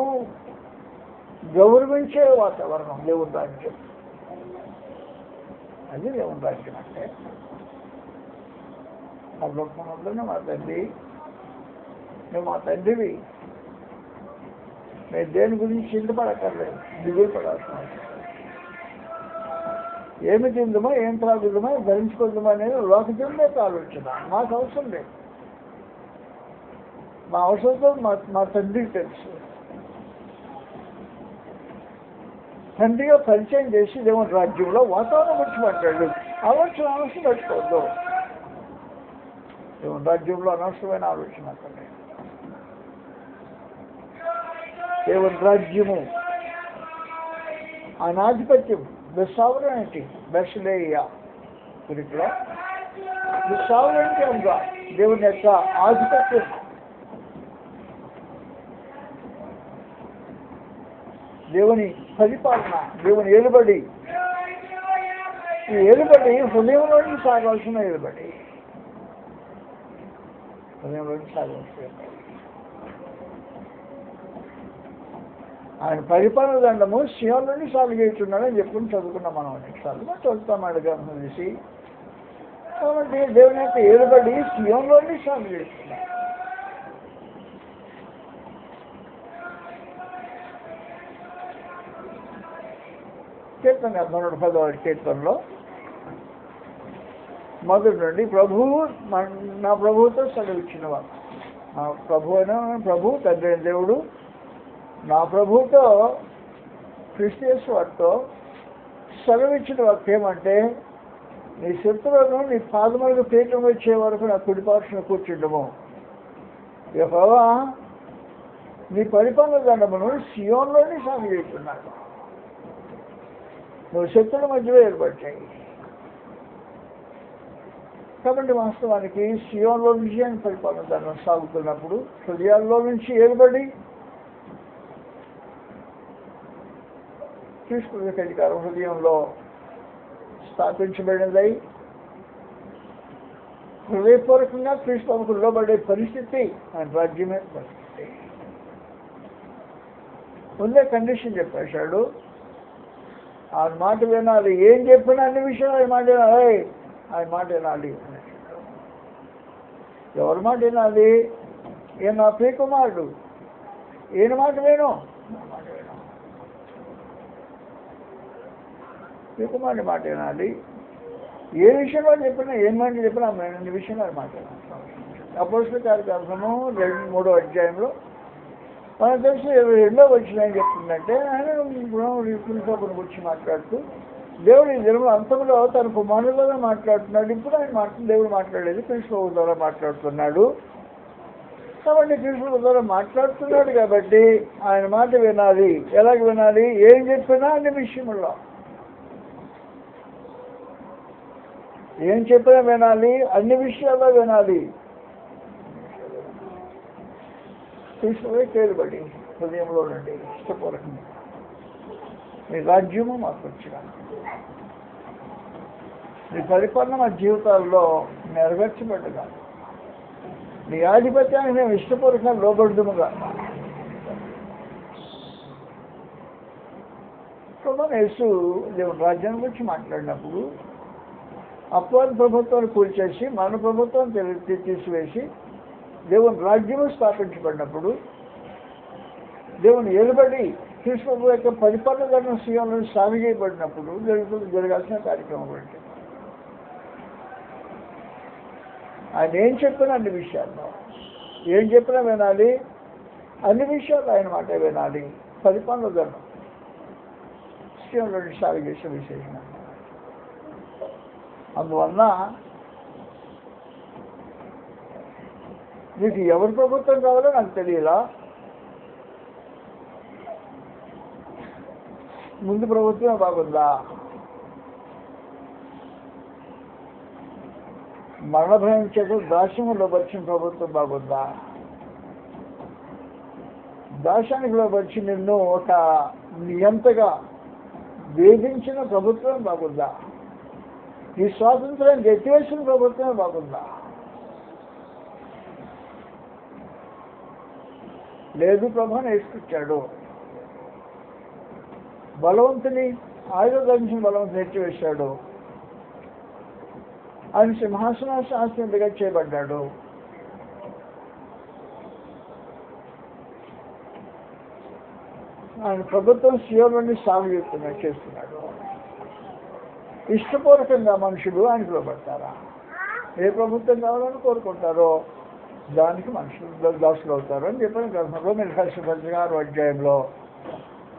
గౌరవించే వాతావరణం దేవుని రాజ్యం. అది దేవుని రాజ్యం అంటే. పరలోకమందున్న మా తండ్రి, నువ్వు మా తండ్రివి, మేము దేని గురించి చింతపడక్కర్లేదు, దిగులు పడాల్సిన అవసరం. ఏమి తిందుమో ఏం త్రాగుదమో ధరించుకుందామో అనేది లోకజంలో ఆలోచన, మాకు అవసరం లేదు. మా అవసరంతో మా తండ్రికి తెలుసు. తండ్రిగా పరిచయం చేసి దేవుని రాజ్యంలో వాతావరణం వచ్చి మాట్లాడు. ఆలోచన అనవసరం పెట్టుకోవద్దు. దేవుని రాజ్యంలో అనవసరమైన ఆలోచన అక్కడ. దేవుని రాజ్యము, ఆయన ఆధిపత్యం, ద సావరెనిటీ, బెస్లేయా గురిలో ద సావరెనిటీ ఆఫ్ గాడ్, దేవుని యొక్క ఆధిపత్యం, దేవుని పరిపాలన, దేవుని ఏలుబడి. ఈ ఏలుబడి హృదయంలోంచి సాగాల్సిన ఏలుబడి, హృదయంలోంచి సాగాల్సిన. ఆయన పరిపాలన దండము సియోను నుండి సాగుచేస్తున్నాడని చెప్పుకుని చదువుకున్నాం మనం అనేకసార్లు. చదువుతాం గ్రంథం చేసి. కాబట్టి దేవుని యొక్క ఏలుబడి సియోనులోని సాగు చేస్తున్నాడు. కీర్తన 110వ కీర్తనలో మొదటి నుండి ప్రభువు నా ప్రభువుతో సెలవిచ్చినవాడు. నా ప్రభు తండ్రి అయిన దేవుడు నా ప్రభువుతో క్రిస్టియన్స్ వాటితో సెలవిచ్చిన వాక్యం ఏమంటే, నీ శత్రువులను నీ పాదములకు పీఠం వచ్చే వరకు నా కుడిపార్శ్వన కూర్చుండము. యెహోవా నీ పరిపాలన దండమును సియోన్లోని సాగు చేస్తున్నాడు. నువ్వు శత్రుల మధ్యలో ఏర్పడ్డాయి. కాబట్టి వాస్తవానికి సియోన్లో నుంచి ఆయన పరిపాలన దండం సాగుతున్నప్పుడు హృదయాల్లో నుంచి ఏర్పడి క్రీస్తు అధికారం హృదయంలో స్థాపించబడినదై హృదయపూర్వకంగా క్రీస్తుకు లోబడే పరిస్థితి ఆయన రాజ్యమే పరిస్థితి. ముందే కండిషన్ చెప్పేశాడు, ఆయన మాట వినాలి. ఏం చెప్పినా అన్ని విషయాలు ఆయన మాట వినాలి. ఆయన మాట వినాలి. ఎవరి మాట వినాలి? ఈయన నా ప్రియకుమారుడు, ఈయన మాట విను. ప్రియకుమారుడి మాట వినాలి. ఏ విషయంలో చెప్పినా, ఏం మాట చెప్పినా అన్ని విషయంలో మాట వినాలి. అపోస్తల కార్యక్రమము 3వ అధ్యాయంలో మనకు తెలిసి 22వ వచనం ఏం చెప్తుందంటే, ఆయన పురుషోపుని గురించి మాట్లాడుతూ దేవుడు ఈ దినము అంతంలో తన కుమారులతో మాట్లాడుతున్నాడు. ఇప్పుడు ఆయన దేవుడు మాట్లాడేది క్రీస్తు ద్వారా మాట్లాడుతున్నాడు. కాబట్టి క్రీస్తు ద్వారా మాట్లాడుతున్నాడు కాబట్టి ఆయన మాట వినాలి. ఎలాగ వినాలి? ఏం చెప్పినా అన్ని విషయంలో ఏం చెప్పినా వినాలి, అన్ని విషయాల్లో వినాలి. క్రీస్తువే కేలుబడి హృదయంలో నుండి ఇష్టపూర్వకంగా నీ రాజ్యము మాకు వచ్చిన నీ పరిపాలన మా జీవితాల్లో నెరవేర్చబడ్డగా నీ ఆధిపత్యాన్ని మేము ఇష్టపూర్వకంగా లోబడుదుముగా. ప్రభువైన యేసు దేవుని రాజ్యాన్ని గురించి మాట్లాడినప్పుడు అపవాది ప్రభుత్వాన్ని కూల్చేసి మన ప్రభుత్వాన్ని తీసివేసి దేవుని రాజ్యము స్థాపించబడినప్పుడు దేవుని ఏలుబడి క్రీస్తు యొక్క పరిపాలన ధర్మ సీఎంలో సాగు చేయబడినప్పుడు జరగాల్సిన కార్యక్రమం అంటే ఆయన ఏం చెప్పినా అన్ని విషయాల్లో ఏం చెప్పినా వినాలి, అన్ని విషయాలు ఆయన మాట వినాలి. పరిపాలన ధర్మం సీఎంలో సాగు చేసే విశేషం. అందువల్ల నీకు ఎవరి ప్రభుత్వం కావాలో నాకు తెలియలా. ముందు ప్రభుత్వం బాగుందా? మరణ భయం చేత దాస్యంలో వచ్చిన ప్రభుత్వం బాగుందా? దాస్యానికి లోపరిచి నిన్ను ఒక నియంతగా వేధించిన ప్రభుత్వం బాగుందా? నీ స్వాతంత్రాన్ని ఎత్తివేసిన ప్రభుత్వమే బాగుందా? లేదు, ప్రభుని వేసుకొచ్చాడు. బలవంతుని ఆయుధ ధరించిన బలవంతుని ఎత్తివేశాడు. ఆయన సింహాసన శాస్త్రంగా చేయబడ్డాడు. ఆయన ప్రభుత్వం సీఎంని సాగు చేస్తున్నాడు. ఇష్టపూర్వకంగా మనుషులు ఆయనకు లోబడతారా? ఏ ప్రభుత్వం కావాలని కోరుకుంటారో దానికి మనుషులు దాసులు అవుతారు అని చెప్పిన గ్రంథంలో మీరు 6వ అధ్యాయంలో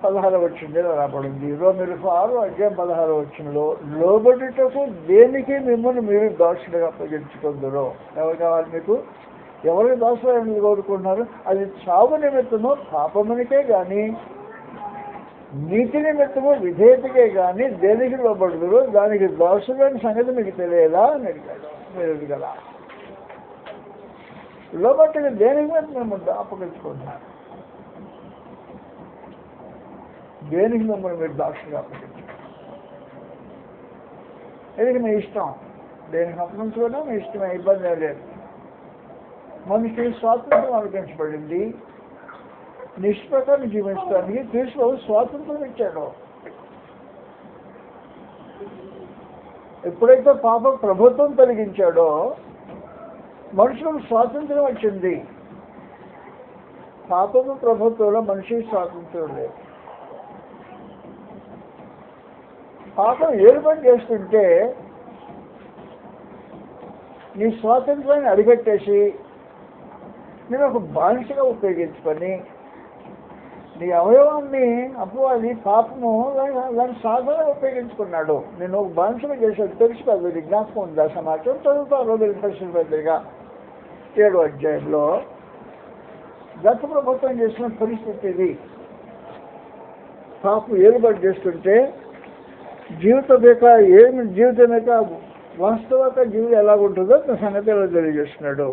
16వ వచనంలో రాబడింది. మీరు 6వ అధ్యాయం 16వ వచనంలో లోబడుటకు దేనికి మిమ్మల్ని మీరు దాసులుగా అప్పగించుకుందరో. ఎవరు కావాలి మీకు? ఎవరికి దాసులు కోరుకుంటున్నారు? అది చావు నిమిత్తము పాపమునికే కానీ నీతి నిమిత్తము విధేయతకే కానీ దేనికి లోబడుదురు దానికి దాసులని సంగతి మీకు తెలియదా అని అడిగాడు. మీరు అడిగలా లోబట్టుగా దేనికి మీద మేము అప్పగించుకుంటున్నారు? దేనికి మిమ్మల్ని మీరు దాసులుగా అప్పగించుకుంటారు? ఇది మీ ఇష్టం. దేనికి అప్పగించుకోవడం మీ ఇష్టమే, ఇబ్బంది లేదు. మనిషి స్వాతంత్రం అనుగ్రహించబడింది. నిష్ప్రకారం జీవించడానికి క్రీస్తు స్వాతంత్రం ఇచ్చాడు. ఎప్పుడైతే పాప ప్రభుత్వం తొలగించాడో మనుషులకు స్వాతంత్రం వచ్చింది. పాపము ప్రభుత్వంలో మనిషికి స్వాతంత్రం లేదు. పాపం ఏర్పాటు చేస్తుంటే నీ స్వాతంత్రాన్ని అడిగట్టేసి నేను ఒక బానిసగా ఉపయోగించుకొని నీ అవయవాన్ని అపవాది పాపము దాని సాధన ఉపయోగించుకున్నాడు. నేను ఒక బానిసగా చేశాడు తెలుసు కాదు, నీ జ్ఞాపకం ఉందా? సమాచారం చదువుతాను పరిశీలన పెద్దగా 7వ అధ్యాయంలో గత ప్రభుత్వం చేసిన పరిస్థితి ఇది. పాపం ఏలుబడి చేస్తుంటే జీవితం యొక్క ఏమి జీవితం యొక్క వాస్తవత జీవితం ఎలాగుంటుందో తన సంగతి ఎలా తెలియజేస్తున్నాడు.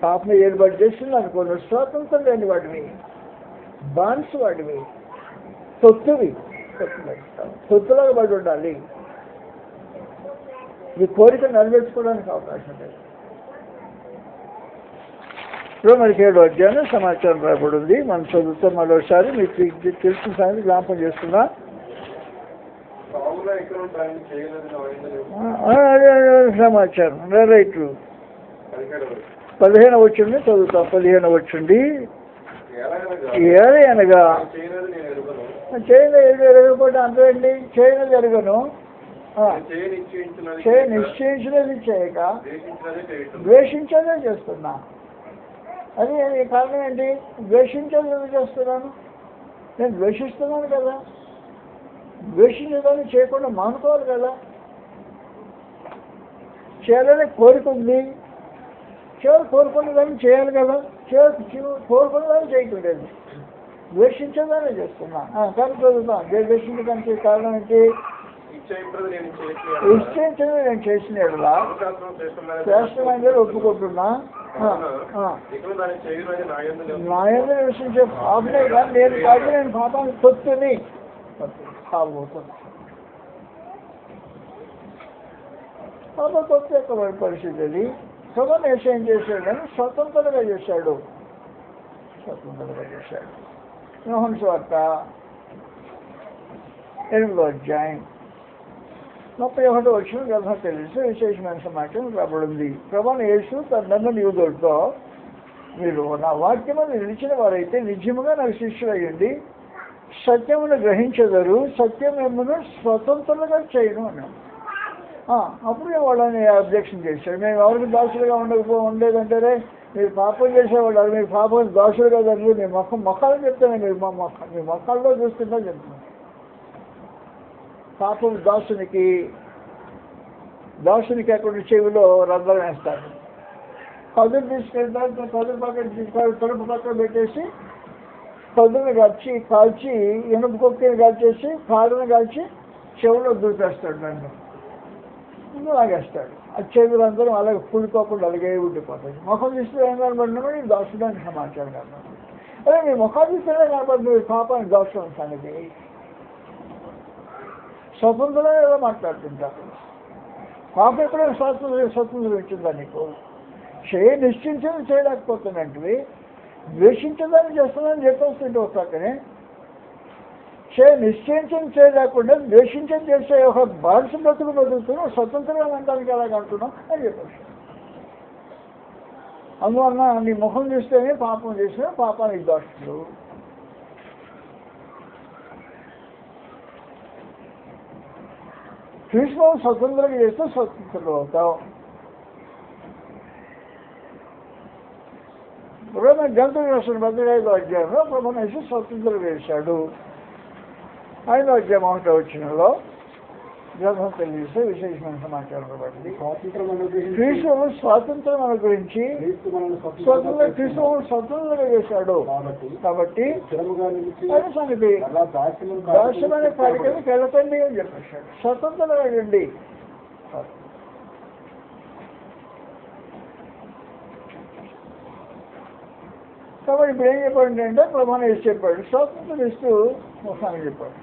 పాపం ఏలుబడి చేస్తుంది అనుకోను, స్వాతంత్రం లేని వాడివి, బాన్స్ వాడివి, తొత్తులాగా పడి ఉండాలి. ఈ కోరిక నెరవేర్చుకోవడానికి అవకాశం లేదు. రోమర్కి 7వ అధ్యాయం సమాచారం రాబడి ఉంది. మనం చదువుతాం మరోసారి. మీకు తెలిసిన సంగతి జ్ఞాపకం చేస్తున్నా. సమాచారం రైట్ 15వ వచ్చింది చదువుతాం. 15వ వచ్చింది అనగా చేయను ఎరగకపోతే అంతేండి, చేయను జరగను, నిశ్చయించినది చేయక ద్వేషించేదే చేస్తున్నా. అది కారణం ఏంటి? ద్వేషించేది చేస్తున్నాను. నేను ద్వేషిస్తున్నాను కదా, ద్వేషించేదాన్ని చేయకుండా మానుకోవాలి కదా. చేయాలని కోరిక ఉంది, కోరుకునే దాన్ని చేయాలి కదా, కోరుకునే దాన్ని చేయకూడదు, ద్వేషించేదాన్ని చేస్తున్నా. కానీ చదువుతాను. ద్వేషించడానికి కారణం ఏంటి? నిశ్చయించడం నేను చేసిన శ్రేష్టమైన ఒప్పుకుంటున్నా. నాయందు నివసించే పాపనే కానీ నేను కాదు, నేను పాపాన్ని తొత్తుని కాబోతుంది. పాప తొత్తు యొక్క పరిస్థితి అది. సభను ఏం చేశాడు అని స్వతంత్రంగా చేశాడు. యోహాను సువార్త 8వ అధ్యాయం 31వ వచనం గ్రంథం తెలిసి విశేషమైన సమాచారం రాబడింది. ప్రభువైన యేసు తన నన్ను యూదులతో, మీరు నా వాక్యమును నిలిచిన వారైతే నిజముగా నాకు శిష్యులు అయ్యండి, సత్యమును గ్రహించెదరు, సత్యం మిమ్మల్ని స్వతంత్రంగా చేయను అన్నాడు. అప్పుడు వాళ్ళని అబ్జెక్షన్ చేశాడు. మేము ఎవరికి దాసులుగా ఉండేదంటారే, మీరు పాపం చేసేవాళ్ళు, మీరు పాపం దాసులు కదండి, మీ మొక్కలు చెప్తాను, మీరు మీ మొక్కల్లో చూస్తుందా చెప్తున్నాను. పాపం దాసునికి అక్కడ చెవిలో రంధ్రం వేస్తాడు, కదులు తీసుకెళ్తాడు, కదులు పక్కన తీసుకెళ్ళి తలుపు పక్కన పెట్టేసి కదులను కాల్చి ఎనుపు కొక్కిని కాల్చేసి కాళ్ళను కాల్చి చెవిలో దూపేస్తాడు, నన్ను లాగేస్తాడు. ఆ చెవులందరూ అలాగే పులిపోకుండా అలాగే ఉండిపోతాయి. ముఖం తీస్తే ఏం కనబడినా ఈ దాసుడానికి సమాచారం కనబడి, అదే మీ ముఖం తీస్తేనే కనబడి మీరు పాపాన్ని దాచుకోవడం సంగతి. స్వతంత్రంగా ఏదో మాట్లాడుతుంటారు. పాపం ఎప్పుడైనా స్వతంత్రం ఇచ్చిందా నీకు? నిశ్చయించేది చేయలేకపోతున్నట్టువి, ద్వేషించదాన్ని చేస్తుందని చెప్పేస్తుంటే ఒక పక్కనే నిశ్చయించని చేయలేకుండా ద్వేషించని చేసే ఒక బానిస బతుకుతున్నావు, స్వతంత్రంగా అంటానికి ఎలాగ అంటున్నావు అని చెప్పేసి. అందువలన నీ ముఖం చూస్తేనే పాపం చేసిన పాపానికి దోషులు. కృష్ణ స్వతంత్రంగా చేస్తే స్వతంత్రులు అవుతావు. ఇప్పుడు గ్రంథం రాసిన 15వ అధ్యాయంలో ప్రభువును వేసి స్వతంత్రం వేశాడు. 5వ అధ్యాయం 1వ వచనంలో గ్రంథం తెలియజేస్తే విశేషమైన సమాచారం పడింది. క్రీస్తువు స్వాతంత్రం అనుగురించి క్రీస్తువు స్వతంత్రంగా చేశాడు కాబట్టి అది సంగతి దాస్యమైన కార్యక్రమం వెళ్ళకండి అని చెప్పేశాడు. స్వతంత్రంగా అండి. కాబట్టి ఇప్పుడు ఏం చెప్పాడు అంటే ప్రభువును వేసి చెప్పాడు, స్వాతంత్రం ఇస్తూ మొత్తానికి చెప్పాడు.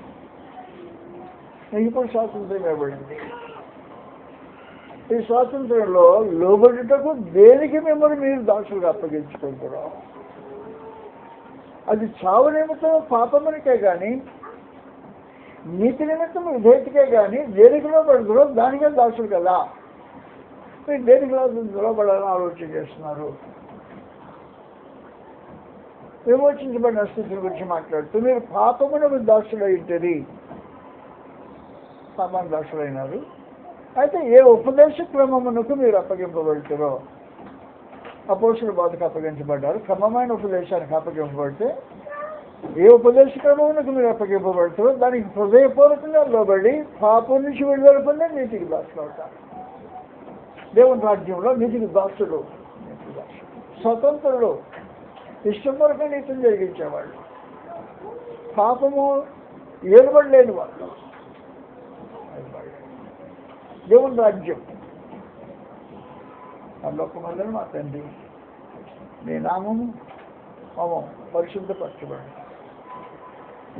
నీకు ఇప్పుడు స్వాతంత్రం ఇవ్వబడింది. ఈ స్వాతంత్రంలో లోబడుటకు దేనికి మిమ్మల్ని మీరు దాసులుగా అప్పగించుకుంటున్నాం. అది చావు నిమిత్తం పాపమునికే కానీ నీతి నిమిత్తం విధేయతకే కానీ దేనికి లోబడుతురో దానికే దాసులు కదా. మీరు దేనికి లోబడాలని ఆలోచన చేస్తున్నారు. విమోచించబడిన స్థితిని గురించి మాట్లాడుతూ మీరు పాపమునకు దాసులు అయింటది, పాపానికి దాసులు అయినారు. అయితే ఏ ఉపదేశ క్రమమునకు మీరు అప్పగింపబడతారో, అపోస్తలుల బోధకు అప్పగించబడ్డారు, క్రమమైన ఉపదేశానికి అప్పగింపబడితే ఏ ఉపదేశ క్రమమునకు మీరు అప్పగింపబడతారో దానికి హృదయపూర్వకంగా లోబడి పాపం నుంచి విడుదల పొందే నీతికి దాసులు అవుతారు. దేవుని రాజ్యంలో నీతికి దాసులు, స్వతంత్రులు, ఇష్టపూర్వక నీతిని జరిగించేవాళ్ళు, పాపము ఏలుబడలేని వాళ్ళు. దేవుని రాజ్యం పరలోకమందున మా తండ్రి నీ నామము పరిశుద్ధపరచబడి,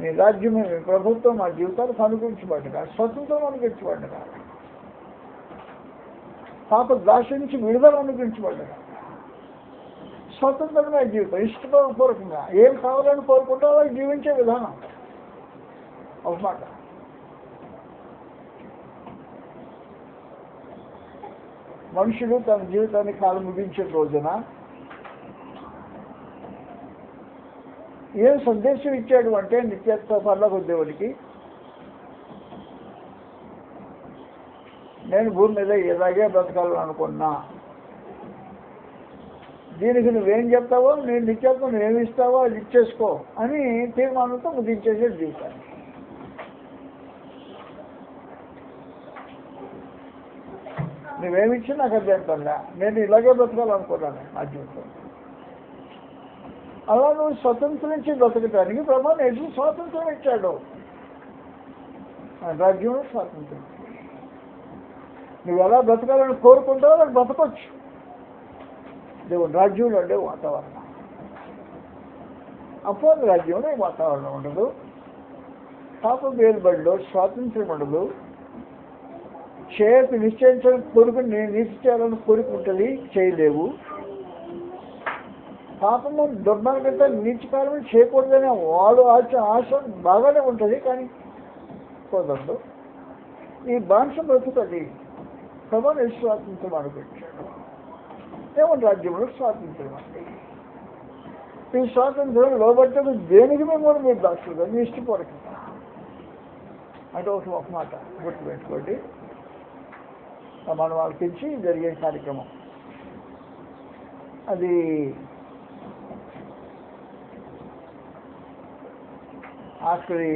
నీ రాజ్యము, నీ ప్రభుత్వం మా జీవితాలకు అనుగ్రహించబడ్డగా, స్వతంత్రం అనుగ్రహించబడ్డగా, పాప దాశ నుంచి విడుదల అనుగ్రహించబడ్డగా, స్వతంత్రమైన జీవితం, ఇష్టపూర్వకంగా ఏం కావాలని కోరుకుంటా అలా జీవించే విధానం. ఒక మాట మనుషులు తన జీవితాన్ని కాలం ముగించే రోజున ఏం సందేశం ఇచ్చాడు అంటే నిత్యత్వ పరలోక దేవుడికి, నేను భూమి మీద ఇలాగే బ్రతకాలని అనుకున్నా, దీనికి నువ్వేం చెప్తావో, నేను నిత్యత్వం నువ్వేమి ఇస్తావో అది ఇచ్చేసుకో అని తీర్మానంతో ముగించేసే జీవితాన్ని. నువ్వేమిచ్చి నాకు అభ్యంతరంగా, నేను ఇలాగే బ్రతకాలనుకున్నాను నా జీవితం. అలా నువ్వు స్వతంత్రించి బ్రతకటానికి ప్రభు నేర్చు స్వాతంత్రం ఇచ్చాడు. రాజ్యంలో స్వాతంత్రం, నువ్వు ఎలా బ్రతకాలని కోరుకుంటావో అది బ్రతకొచ్చు. దేవుని రాజ్యంలో ఉండే వాతావరణం, అపోహ రాజ్యంలో ఈ వాతావరణం ఉండదు. పాపం వేలుబడిలో స్వాతంత్రం ఉండదు. చేయకు నిశ్చయించడం కోరుకుని నేను నీతి చేయాలని కోరుకుంటుంది, చేయలేవు. పాపము దుర్మార్గత నీతికారం చేయకూడదనే వాడు ఆశ బాగానే ఉంటుంది, కానీ కుదరదు. ఈ బాంస బ్రతుకది ప్రభావం స్వాతంత్రం అనుకుంటాడు. దేవుని రాజ్యంలో స్వాతంత్రం అంటే ఈ స్వాతంత్రం లోబట్టదు దేనికి మేము మీరు దాచుగా మీ ఇష్టపూర్వకంగా అంటే ఒక మాట గుర్తుపెట్టుకోండి. మనం వాళ్ళకించి జరిగే కార్యక్రమం అది ఆఖరి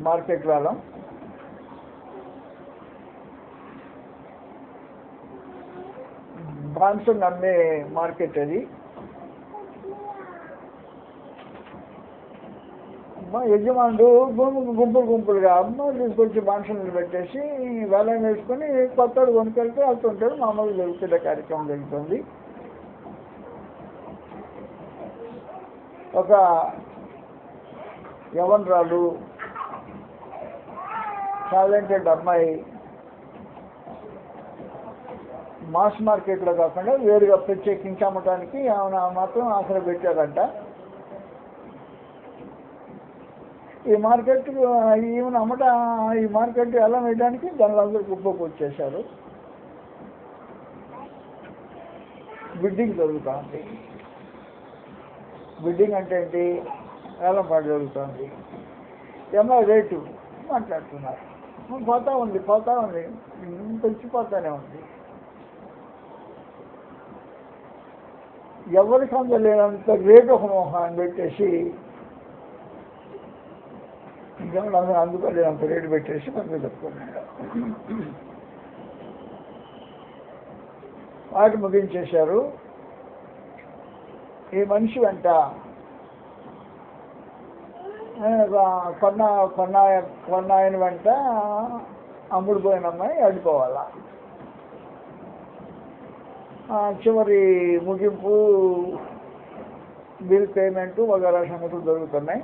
మార్కెట్ వేళం బాన్సన్ అమ్మే మార్కెట్ అది. మా యజమానుడు గుంపులుగా అమ్మ తీసుకొచ్చి బాన్సన్లు పెట్టేసి వేలం వేసుకొని కొత్తడు కొనుకెళ్తే వెళ్తుంటాడు. మామూలుగా జరుగుతున్న కార్యక్రమం జరుగుతుంది. ఒక యవనరాలు టాలెంటెడ్ అమ్మాయి మాస్ మార్కెట్లో కాకుండా వేరుగా ప్రత్యేకించి అమ్మటానికి ఆమె మాత్రం ఆసరా పెట్టారంట. ఈ మార్కెట్ ఈమెను ఈ మార్కెట్ ఎలా వేయడానికి జనాలందరూ కుప్పకు వచ్చేసారు. బిడ్డింగ్ జరుగుతుంది. బిడ్డింగ్ అంటే ఏంటి? వేలం పాటు జరుగుతుంది. ఏమో రేటు మాట్లాడుతున్నారు. పోతా ఉంది తెచ్చిపోతానే ఉంది. ఎవరికి అందలేనంత రేటు ఒక మోహాన్ని పెట్టేసి ఇంకా అందుకోలేనంత రేటు పెట్టేసి పక్కన పెట్టుకున్నాడు. వాటి ముగించేశారు. ఈ మనిషి వెంట కొన్న ఆయన వెంట అమ్ముడుపోయిన అమ్మాయి అడ్డుకోవాలా. చివరి ముగింపు బిల్ పేమెంట్ వగైరా సంగతులు జరుగుతున్నాయి.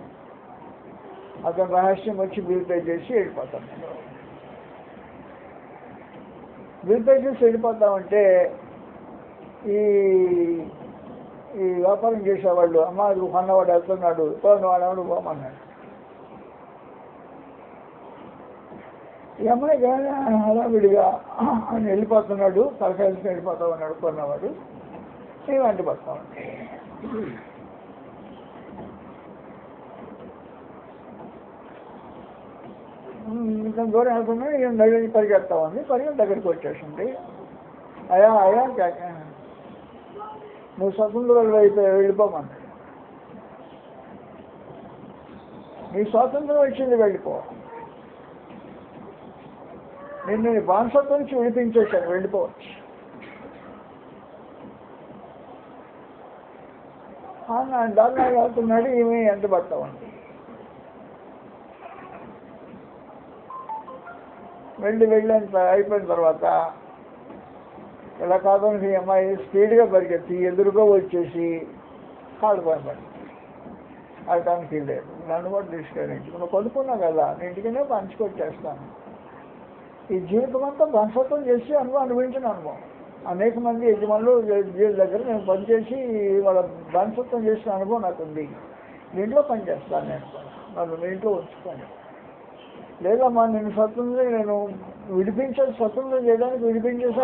అతను రహస్యం వచ్చి బిల్ పే చేసి వెళ్ళిపోతాను. బిల్ పే చేసి వెళ్ళిపోతామంటే ఈ వ్యాపారం చేసేవాళ్ళు అమ్మ కొన్నవాడు వెళ్తున్నాడు, వాడేవాడు పోమన్నాడు. ఈ అమ్మాయి కానీ హడావిడిగా ఆయన వెళ్ళిపోతున్నాడు, తలకాయలకి వెళ్ళిపోతా ఉన్నాడు కొన్నవాడు. నేను వెంట పడతా ఉంటాయి. ఇంత దూరం వెళ్తున్నాను, నేను నడిచి పరిగెత్తామని దగ్గరికి వచ్చేసింది. అయా అయా నువ్వు స్వతంత్రులు అయిపోయి వెళ్ళిపోమని. నీ స్వాతంత్రం వచ్చింది, వెళ్ళిపో. నేను నీ బానిసత్వం నుంచి విడిపించేశాను, వెళ్ళిపోవచ్చు. దాన్ని వెళ్తున్నాడు, ఈమె ఎంత పడతామండి. వెళ్ళి అయిపోయిన తర్వాత ఇలా కాదని ఈ అమ్మాయి స్పీడ్గా పరిగెత్తి ఎదురుగా వచ్చేసి కాళ్ళు పడి అడటానికి లేదు. నన్ను కూడా తీసుకెళ్ళి నువ్వు కొనుక్కున్నా కదా, నేను ఇంటికనే పంచుకొచ్చేస్తాను. ఈ జీవితం అంతా బానిసత్వం చేసి అనుభవించిన అనుభవం. అనేక మంది యజమానులు వీళ్ళ దగ్గర నేను పనిచేసి వాళ్ళ బానిసత్వం చేసిన అనుభవం నాకు ఉంది. ఇంట్లో పని చేస్తాను నేను, నన్ను మీ ఇంట్లో ఉంచుకోండి. లేదమ్మా నేను స్వతంత్రం, నేను స్వతంత్రం చేయడానికి విడిపించేసి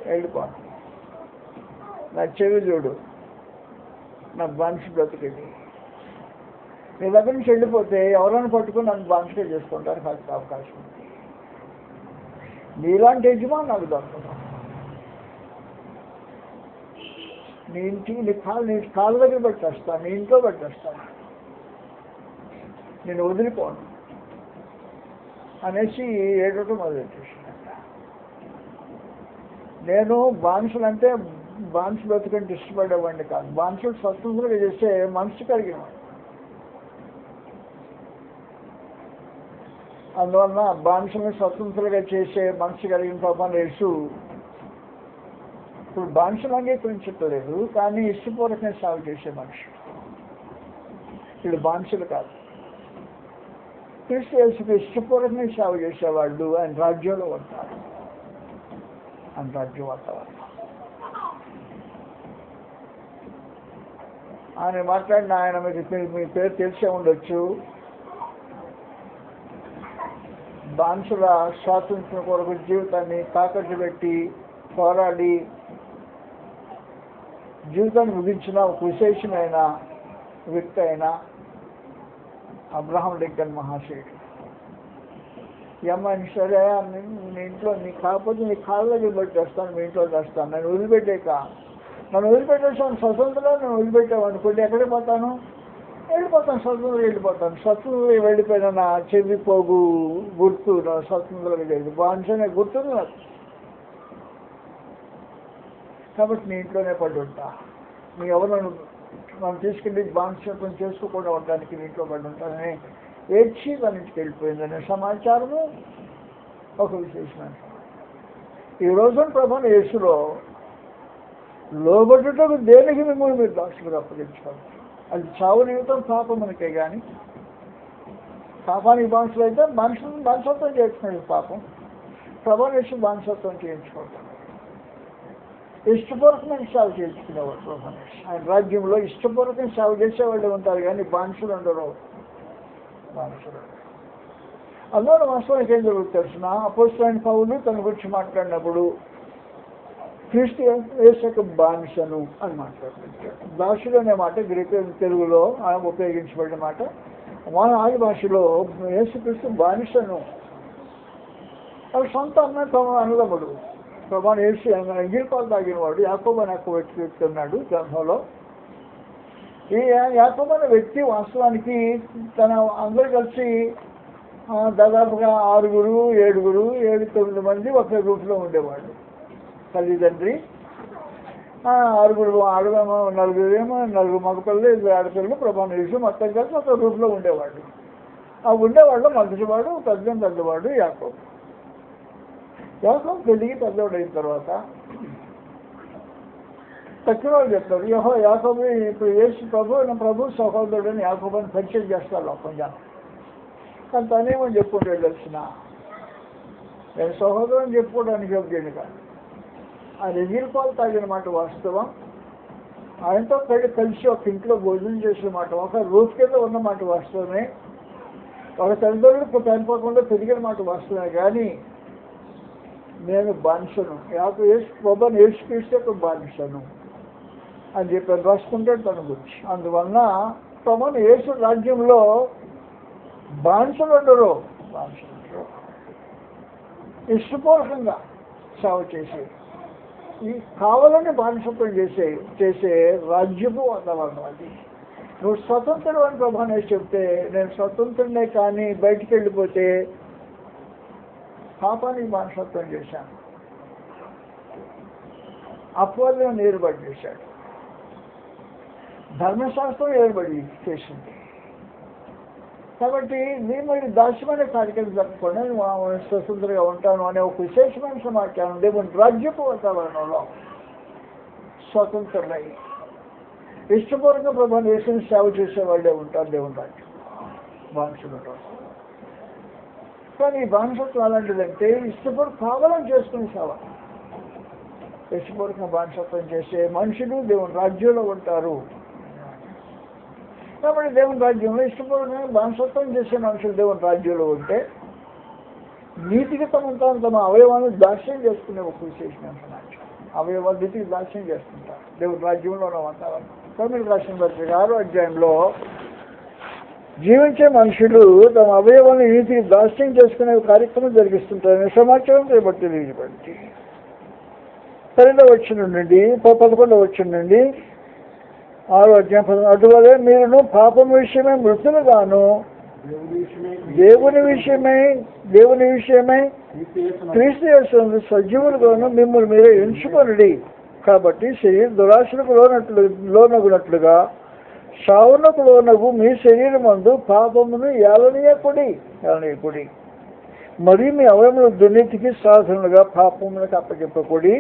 వెళ్ళిపోను. నా చెవి చూడు, నా బానిస బ్రతికింది. నీ దగ్గర నుంచి వెళ్ళిపోతే ఎవరైనా పట్టుకుని నన్ను బానిసగా చేసుకుంటానికి అవకాశం ఉంది. నీలాంటి యజమాని నాకు దొరుకుతాం. నీ ఇంటికి నీ కాళ్ళ దగ్గర పెట్టేస్తాను, నీ ఇంట్లో పెట్టేస్తాను, నేను వదిలిపోను అనేసి ఏడటం మొదలెట్టేసిందంట. నేను బానిసలంటే బానిస బ్రతుకంటే ఇష్టపడేవాడిని కాదు. బానిసలు స్వతంత్రంగా చేస్తే మనసు కలిగినవాడు. అందువలన బానిసలను స్వతంత్రంగా చేసే మనసు కలిగిన పాపాన్ని యేసు ఇప్పుడు బానిసలు అంగీకరించట్లేదు, కానీ ఇష్టపూర్వకంగా సేవ చేసే మనిషి. వీళ్ళు బానిసలు కాదు, క్రీస్తు యేసుకు ఇష్టపూర్వకంగా సేవ చేసేవాళ్ళు ఆయన రాజ్యంలో ఉంటారు. ఆయన రాజ్యం వాతావరణం. ఆయన మాట్లాడిన ఆయన మీ పేరు తెలిసే ఉండొచ్చు. బానిసల స్వాతంత్ర్యం కొరకు జీవితాన్ని తాకట్టు పెట్టి పోరాడి జీవితాన్ని ముగించిన ఒక విశేషమైన వ్యక్తి అయిన అబ్రహాం లింకన్ మహాశయుడు. ఈ అమ్మాయిని సరే నీ ఇంట్లో నీకు కాకపోతే నీ కాళ్ళ దగ్గర పెట్టేస్తాను, మీ ఇంట్లో చేస్తాను, నన్ను వదిలిపెట్టేసాను స్వతంత్రంగా. నేను వదిలిపెట్టావు అనుకోండి, ఎక్కడికి పోతాను? వెళ్ళిపోతాను, స్వతంత్రంగా వెళ్ళిపోతాను. స్వతంత్రంగా వెళ్ళిపోయిన నా చెవి పోగు గుర్తు నా స్వతంత్రంగా వెళ్ళి బానిసనే గుర్తుంది నాకు. కాబట్టి నీ ఇంట్లోనే పడి ఉంటా. నీ ఎవరు మనం తీసుకెళ్ళి బానిసత్వం చేసుకోకుండా ఉండడానికి నీ ఇంట్లో పడి ఉంటానని ఏడ్చి తన ఇంటికి వెళ్ళిపోయిందనే సమాచారము ఒక విశేషమైన. ఈ రోజున ప్రభువుని యేసులో లోబడుటకు దేనికి మిమ్మల్ని మీరు దాసులుగా అప్పగించుకోవాలి. అది చావు నిమిత్తం పాపమునికే కానీ పాపానికి బానిసలు అయితే బానిసత్వం చేస్తున్నాడు పాపం. ప్రభువుని యేసు బానిసత్వం చేయించుకోవటం ఇష్టపూర్వకమైన సేవ చేయించుకునేవాడు ప్రభువుని యేసు. ఆయన రాజ్యంలో ఇష్టపూర్వకమైన సేవ చేసేవాళ్ళు ఉంటారు కానీ బానిసలు ఉండరు. అందులో వాస్తవానికి ఏం జరుగుతుంది తెలిసిన, అపోస్తలుడైన పౌలు తన గురించి మాట్లాడినప్పుడు క్రీస్తు యేసు బానిసను అని మాట్లాడుతుంటాడు. దాసుడు అనే మాట గ్రీకు తెలుగులో ఉపయోగించబడిన మాట. మన ఆది భాషలో యేసుక్రీస్తు బానిసను. అది సొంత అన్నదమ్ముడు. ప్రభాని యేసు ఎంగిల్ పాలు తాగినవాడు యాకోబు అనే ఒక వ్యక్తి ఉన్నాడు గ్రంథంలో. ఈ యాకోబు అనే వ్యక్తి వాస్తవానికి అందరూ కలిసి దాదాపుగా 6, 7, 9 మంది ఒకే గ్రూప్లో ఉండేవాళ్ళు. తల్లిదండ్రి 6 ఆడవేమో, 4 మగపిల్లలు, 2 ఆడపిల్లలు, ప్రభావం యేసు మొత్తం కలిసి ఒక గ్రూప్లో ఉండేవాళ్ళు. ఆ ఉండేవాళ్ళు మొదటివాడు పెద్దవాడు యాకోబు. పెరిగి పెద్దవాడు అయిన తర్వాత తక్కువ వాళ్ళు చెప్తారు యాకోబు ఇప్పుడు యేసు ప్రభు సహోదరుడు అని యాకోబుని పరిచయం చేస్తారు కొంచెం. కానీ తనేమని చెప్పుకుంటే తెలిసిన నేను సహోదరుని చెప్పుకోవడానికి యోగ్యుని కాదు. ఆయన ఎంగిల్ పాలు తాగిన మాట వాస్తవం. ఆయనతో కలిసి ఒక ఇంట్లో భోజనం చేసిన మాట, ఒక రూఫ్ కింద ఉన్న మాట వాస్తవమే. ఒక తల్లిదండ్రులకు చనిపోకుండా పెరిగిన మాట వాస్తవమే. కానీ నేను బానిసను, ప్రభువుని యేసుక్రీస్తు బానిసను అని చెప్పి రాసుకుంటాడు తన గురించి. అందువలన ప్రభువుని యేసు రాజ్యంలో బానిసలు ఉండరు, ఇష్టపూర్వకంగా సేవ చేసి ఈ కావాలని బానిసత్వం చేసే రాజ్యపు వాతావరణం అది. నువ్వు స్వతంత్రుడు అని ప్రభు అనేసి చెప్తే నేను స్వతంత్రుడినే కానీ బయటికి వెళ్ళిపోతే పాపానికి బానిసత్వం చేశాను, అపవాదం ఏర్పాటు చేశాడు, ధర్మశాస్త్రం ఏర్పడి చేసింది. కాబట్టి నేను మరి దాస్యమైన కార్యక్రమం జరపకుండా స్వతంత్రంగా ఉంటాను అనే ఒక విశేషమైన సమాచారం దేవుని రాజ్యపు వాతావరణంలో స్వతంత్రులై ఇష్టపూర్వక ప్రభావం వేసిన సేవ చేసే వాళ్ళే ఉంటారు దేవుని రాజ్యం. బానిసలు ఉంటారు. కానీ ఈ బానిసత్వం అలాంటిదంటే ఇష్టపూర్వక కావాలని చేసుకునే సేవ. ఇష్టపూర్వక బానిసత్వం చేసే మనుషులు దేవుని రాజ్యంలో ఉంటారు. కాబట్టి దేవుని రాజ్యంలో ఇష్టపూర్వకంగా బానిసత్వం చేసే మనుషులు దేవుని రాజ్యంలో ఉంటే నీతికి తమ అవయవాలను దాస్యం చేసుకునే ఒక విశేషమైన సమాచారం. అవయవాలు నీతికి దాస్యం చేసుకుంటారు దేవుని రాజ్యంలో ఉన్న వాతావరణం. తమిళ రాసిన పత్రిక 6వ అధ్యాయంలో జీవించే మనుషులు తమ అవయవాలను నీతికి దాస్యం చేసుకునే కార్యక్రమం జరిగిస్తుంటారనే సమాచారం బట్టి తెలియజేయబడింది. 12వ వచనం నుండి 11వ వచనం నుండి 6వ అధ్యాయం అటువలే మీరును పాపం విషయమై మృతులుగాను దేవుని విషయమై క్రీస్తు యేసునందు సజీవులుగాను మిమ్మల్ని మీరే ఎంచుకొనుడి. కాబట్టి శరీర దురాశలకు లోనగునట్లుగా సావునకు లోనగు మీ శరీరమందు పాపమును ఏలనీయకుడి. మరియు మీ అవయములు దుర్నీతికి సాధనలుగా పాపములకు అప్పచెప్పకుడి.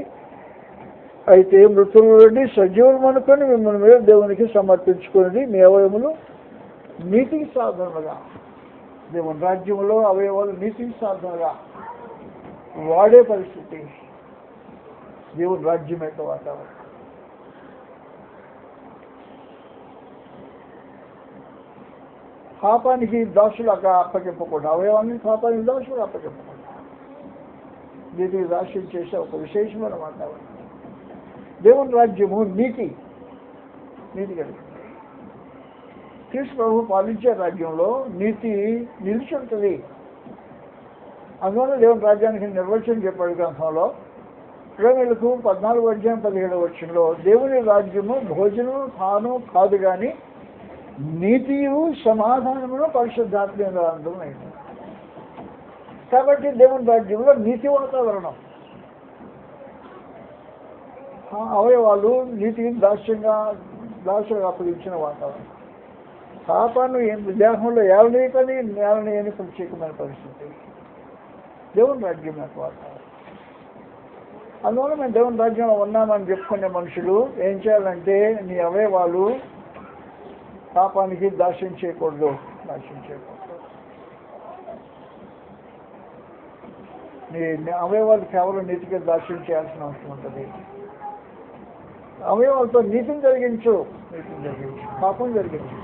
అయితే మృతుల నుండి సజీవులు అనుకొని మిమ్మల్ని మీరు దేవునికి సమర్పించుకుని మీ అవయములు నీతికి సాధనలుగా దేవుని రాజ్యంలో అవయవాలు నీతికి సాధనగా వాడే పరిస్థితి దేవుని రాజ్యం యొక్క వాతావరణం. పాపానికి దాసులుగా అప్పచెప్పకుండా అవయవాన్ని పాపానికి దాసులుగా అప్పచెప్పకుండా నీతికి దాస్యం చేసే ఒక విశేషమైన వాతావరణం. దేవుని రాజ్యము నీతి కలిగింది. క్రీస్తు ప్రభు పాలించే రాజ్యంలో నీతి నిలిచి ఉంటుంది. అందువల్ల దేవుని రాజ్యానికి నిర్వచనం చెప్పాడు గ్రంథంలో రోమీయులకు 14వ అధ్యాయం 17వ వచనంలో దేవుని రాజ్యము భోజనం తాను కాదు కానీ నీతియు సమాధానమును పరిశుద్ధాత్మ అందమైంది. కాబట్టి దేవుని రాజ్యంలో నీతి వాతావరణం, అవయవాలు నీతిని దాసులుగా అప్పగించిన వాతావరణం. పాపాన్ని దేహంలో ఏలనీయని ప్రత్యేకమైన పరిస్థితి దేవుని రాజ్యం యొక్క వాతావరణం. అందువల్ల మేము దేవుని రాజ్యంలో ఉన్నామని చెప్పుకునే మనుషులు ఏం చేయాలంటే నీ అవయవాలు పాపానికి దాస్యం చేయకూడదు. నీ అవయవాలు కేవలం నీతికి దాస్యం చేయాల్సిన అవసరం ఉంటుంది. అవయవాలతో నీతిని జరిగించు, పాపం జరిగించు.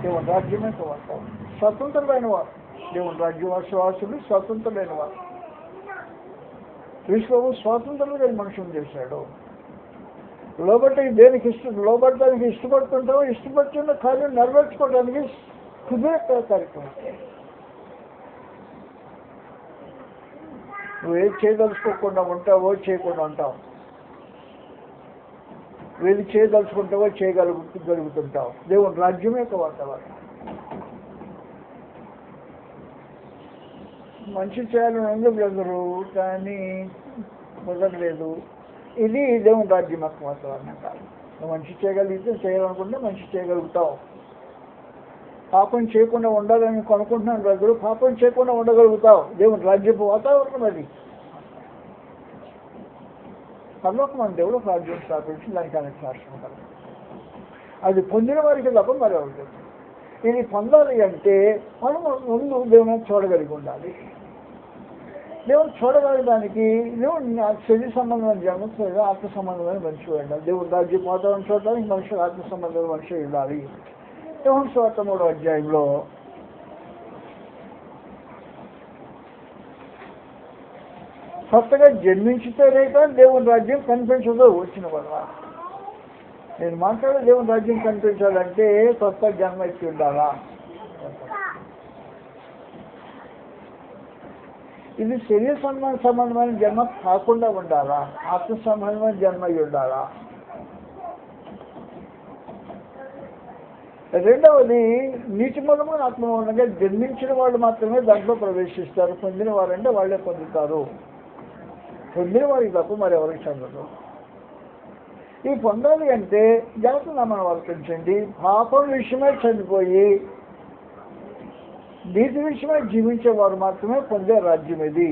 దేవుని రాజ్యమే వాతావరణం. స్వతంత్రులైన వారు దేవుని రాజ్యవాసులు స్వతంత్రులైన వారు. క్రీస్తు స్వాతంత్రులుగా మనుషులు చేశాడు. లోబడటానికి ఇష్టపడుతుంటావో ఇష్టపడుతున్న కార్యం నెరవేర్చుకోవడానికి కుదిరే కార్యక్రమం. నువ్వు ఏది చేయదలుచుకోకుండా ఉంటావో చేయకుండా ఉంటావు, ఏది చేయదలుచుకుంటావో చేయగలుగుతుంటావు. దేవుని రాజ్యం యొక్క వాతావరణం. మంచి చేయాలని ఎందుకు అందరూ కానీ కుదరలేదు. ఇది దేవుని రాజ్యం యొక్క వాతావరణం కాదు. నువ్వు మంచి చేయగలిగితే చేయాలనుకుంటే మంచి చేయగలుగుతావు. పాపం చేయకుండా ఉండాలని అనుకుంటున్నాను దగ్గర పాపం చేయకుండా ఉండగలుగుతావు. దేవుని రాజ్యపు వాతావరణం అది. పరలోకమైన దేవుడు రాజ్యం స్థాపించి దానికి అనేక సాక్ష్యం కలదు. అది పొందిన వారికి తప్ప మరి అవుతుంది. ఇది పొందాలి అంటే మనం ముందు దేవుని చూడగలిగి ఉండాలి. దేవుని చూడగలగడానికి దేవుని శరీర సంబంధమైన జన్మ ఆత్మ సంబంధమైన మనిషి ఉండాలి. దేవుని రాజ్యం వాతావరణం చూడడానికి మనిషి ఆత్మ సంబంధమైన మనిషి ఉండాలి. యోహాను సువార్త 3వ అధ్యాయంలో కొత్తగా జన్మించితేనే కానీ దేవుని రాజ్యం కనిపించదు. వచ్చిన వల్ల నేను మాట్లాడే దేవుని రాజ్యం కనిపించాలంటే కొత్త జన్మ ఇచ్చి ఉండాలా. ఇది శరీర సంబంధమైన జన్మ కాకుండా ఉండాలా, ఆత్మ సంబంధమైన జన్మ అయి ఉండాలా? రెండవది, నీటి మూలముగా ఆత్మ మూలంగా జన్మించిన వాళ్ళు మాత్రమే దాంట్లో ప్రవేశిస్తారు. పొందిన వారంటే వాళ్ళే పొందుతారు. పొందిన వారికి తప్ప మరి ఎవరికి చెందదు. ఈ పొందాలి అంటే జాగ్రత్త నామను వర్తించండి. పాపం విషయమై చనిపోయి నీతి విషయమై జీవించేవారు మాత్రమే పొందే రాజ్యం ఇది.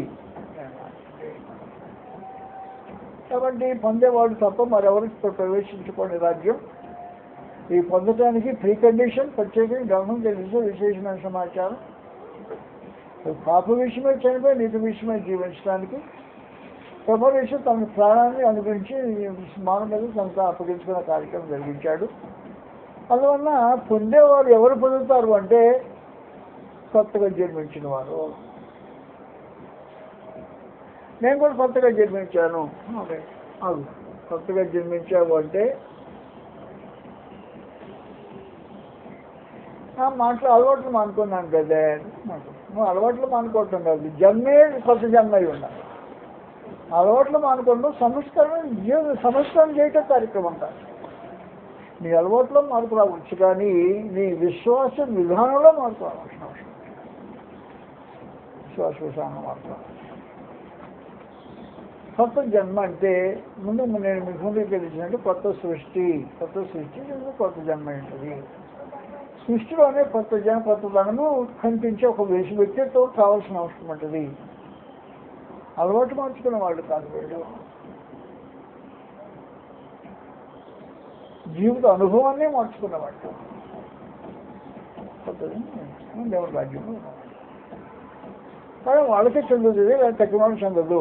కాబట్టి పొందేవాడు తప్ప మరెవరికి ప్రవేశించుకోని రాజ్యం. ఈ పొందడానికి ప్రీ కండిషన్ ప్రత్యేకంగా గమనం తెలిసే విశేషమైన సమాచారం. పాప విషయమై చనిపోయి నీతి విషయమై జీవించడానికి ప్రభు తన ప్రాణాన్ని అనుగురించి మానవ మీద తనకు అప్పగించుకున్న కార్యక్రమం జరిగించాడు. అందువల్ల పొందేవారు ఎవరు పొందుతారు అంటే కొత్తగా జన్మించిన వారు. నేను కూడా కొత్తగా జన్మించాను. కొత్తగా జన్మించావు అంటే మాటలు అలవాట్లు మానుకున్నాను కదా. నువ్వు అలవాట్లు మానుకోవటం కాదు, జన్మే కొత్త జన్మ అయి ఉండాలి. అలవాట్లు మానుకోవడం సంస్కరణ చేయటం కార్యక్రమం కాదు. నీ అలవాట్లో మార్పు రావచ్చు, కానీ నీ విశ్వాస విధానంలో మార్పు రావాల్సిన అవసరం. విశ్వాస విధానం మార్పు. కొత్త జన్మ అంటే ముందు నేను మీకు ముందుకు తెలిసినట్టు కొత్త సృష్టి కొత్త జన్మ ఉంటుంది. సృష్టిలోనే కొత్తదనము కనిపించే ఒక వ్యక్తిత్వం కావాల్సిన అవసరం ఉంటుంది. అలవాటు మార్చుకున్న వాళ్ళు కాదు వీళ్ళు. జీవిత అనుభవాన్నే మార్చుకున్నవాళ్ళు. కొత్తది దేవుడి రాజ్యంలో కానీ వాళ్ళకే చెందుతుంది, తగ్గిన వాళ్ళు చెందదు.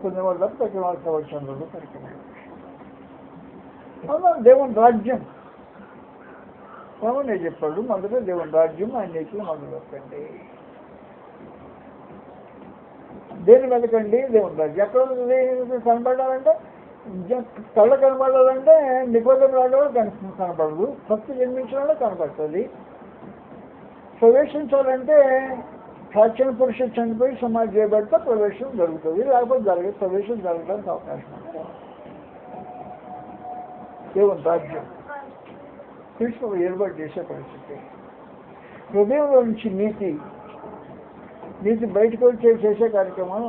పొందిన వాళ్ళు తప్ప తగ్గిన వాళ్ళకి ఎవరు చెందదు. అలా దేవుని రాజ్యం నేను చెప్పాడు. మొదట దేవుని రాజ్యం ఆయన నీతిలో మొదలు పెట్టండి. దేని వెతకండి? దేవుని రాజ్యం. ఎక్కడ కనబడాలంటే కళ్ళ కనబడాలంటే నికోదేములో కనపడదు. భక్తి జన్మించడంలో కనపడుతుంది. ప్రవేశించాలంటే ప్రాచీన పురుషుడు చనిపోయి సమాధి చేయబడితే ప్రవేశం జరుగుతుంది, లేకపోతే ప్రవేశం జరగడానికి అవకాశం ఉంటుంది. దేవుని రాజ్యం కృష్ణుడు ఏర్పాటు చేసే పరిస్థితి. హృదయంలో నుంచి నీతి బయటకు వచ్చి చేసే కార్యక్రమం,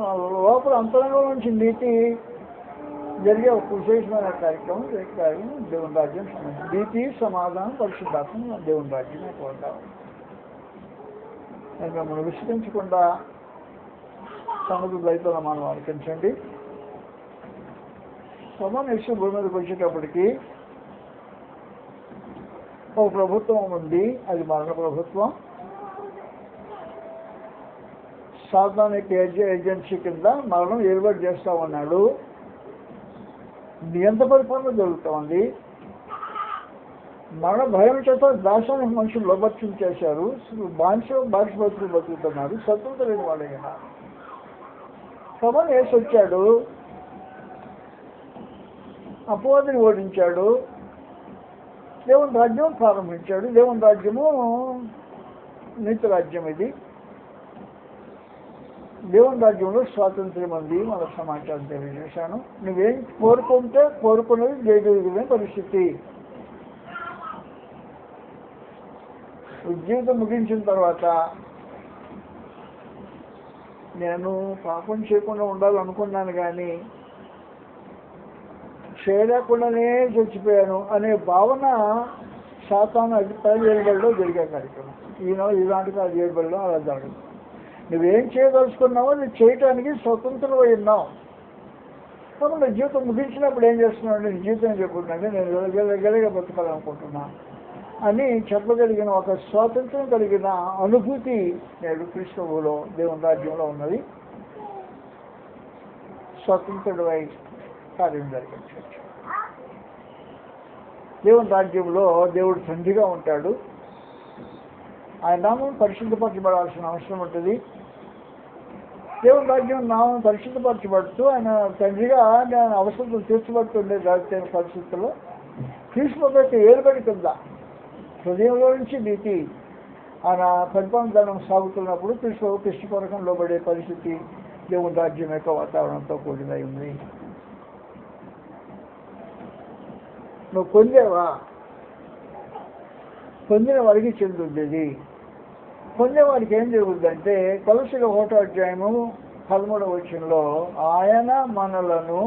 లోపల అంతరంగంలో నుంచి నీతి జరిగే ఒక విశేషమైన కార్యక్రమం దేవుని రాజ్యం. నీతి సమాధానం పరిశుద్ధాత్మ దేవుని రాజ్యమే కోరుతాం. నేను మిమ్మల్ని విశ్వసించకుండా సముద్ర దయతో మనం ఆలోచించండి. సమావేశం భూమి మీదకి వచ్చేటప్పటికి ఒక ప్రభుత్వం ఉంది, అది మరణ ప్రభుత్వం. సాధారణ ఏజెన్సీ కింద మరణం ఏర్పాటు చేస్తామన్నాడు. నియంత పరిపాలన జరుగుతూ ఉంది. మరణ భయం చేత దాశానికి మనుషులు లోపర్చం చేశారు. బానిస బతుకుతున్నారు. స్వతంత్ర లేని వాడైనా సభను వేసి వచ్చాడు. అపవాదిని ఓడించాడు. దేవుని రాజ్యం ప్రారంభించాడు. దేవుని రాజ్యము నీతి రాజ్యం. ఇది దేవుని రాజ్యంలో స్వాతంత్ర్యం ఉంది. మన సమాచారం తెలియజేశాను. నువ్వేం కోరుకుంటే కోరుకున్నది చేయగలిగిన పరిస్థితి. జీవితం ముగించిన తర్వాత నేను పాపం చేయకుండా ఉండాలనుకున్నాను, కానీ చేయలేకుండానే చచ్చిపోయాను అనే భావన శాతాను అభిప్రాయాలు ఏర్పడలో జరిగే కార్యక్రమం. ఈనాటికి అది ఏర్పడలో అలా జరగదు. నువ్వేం చేయదలుచుకున్నావో నువ్వు చేయటానికి స్వతంత్రం ఉన్నావు. కాబట్టి జీవితం ముగించినప్పుడు ఏం చేస్తున్నావు? నేను జీవితం చెప్పుకున్నాను, నేను గెలగా బతకాలనుకుంటున్నా అని చెప్పగలిగిన ఒక స్వాతంత్రం కలిగిన అనుభూతి నేడు క్రీస్తువులో దేవుని రాజ్యంలో ఉన్నది. స్వతంత్రుడై కార్యం జరిగించవచ్చు. దేవుని రాజ్యంలో దేవుడు తండ్రిగా ఉంటాడు. ఆయన నామం పరిశుద్ధపరచబడాల్సిన అవసరం ఉంటుంది. దేవుని రాజ్యం నామం పరిశుద్ధపరచబడుతూ ఆయన తండ్రిగా అవసరం తీర్చబడుతుండే రాజ్య పరిస్థితుల్లో క్రీస్తు ఏర్పడి కింద హృదయంలో నుంచి నీతి ఆయన పరిపాలన ధనం సాగుతున్నప్పుడు కృష్ణపరకం లోబడే పరిస్థితి దేవుని రాజ్యం యొక్క వాతావరణంతో కూడినై ఉంది. నువ్వు పొందేవా? పొందిన వారికి చెందుతుంది. పొందేవారికి ఏం జరుగుతుందంటే కొలసీల 1వ అధ్యాయము 13వ వచనంలో ఆయన మనలను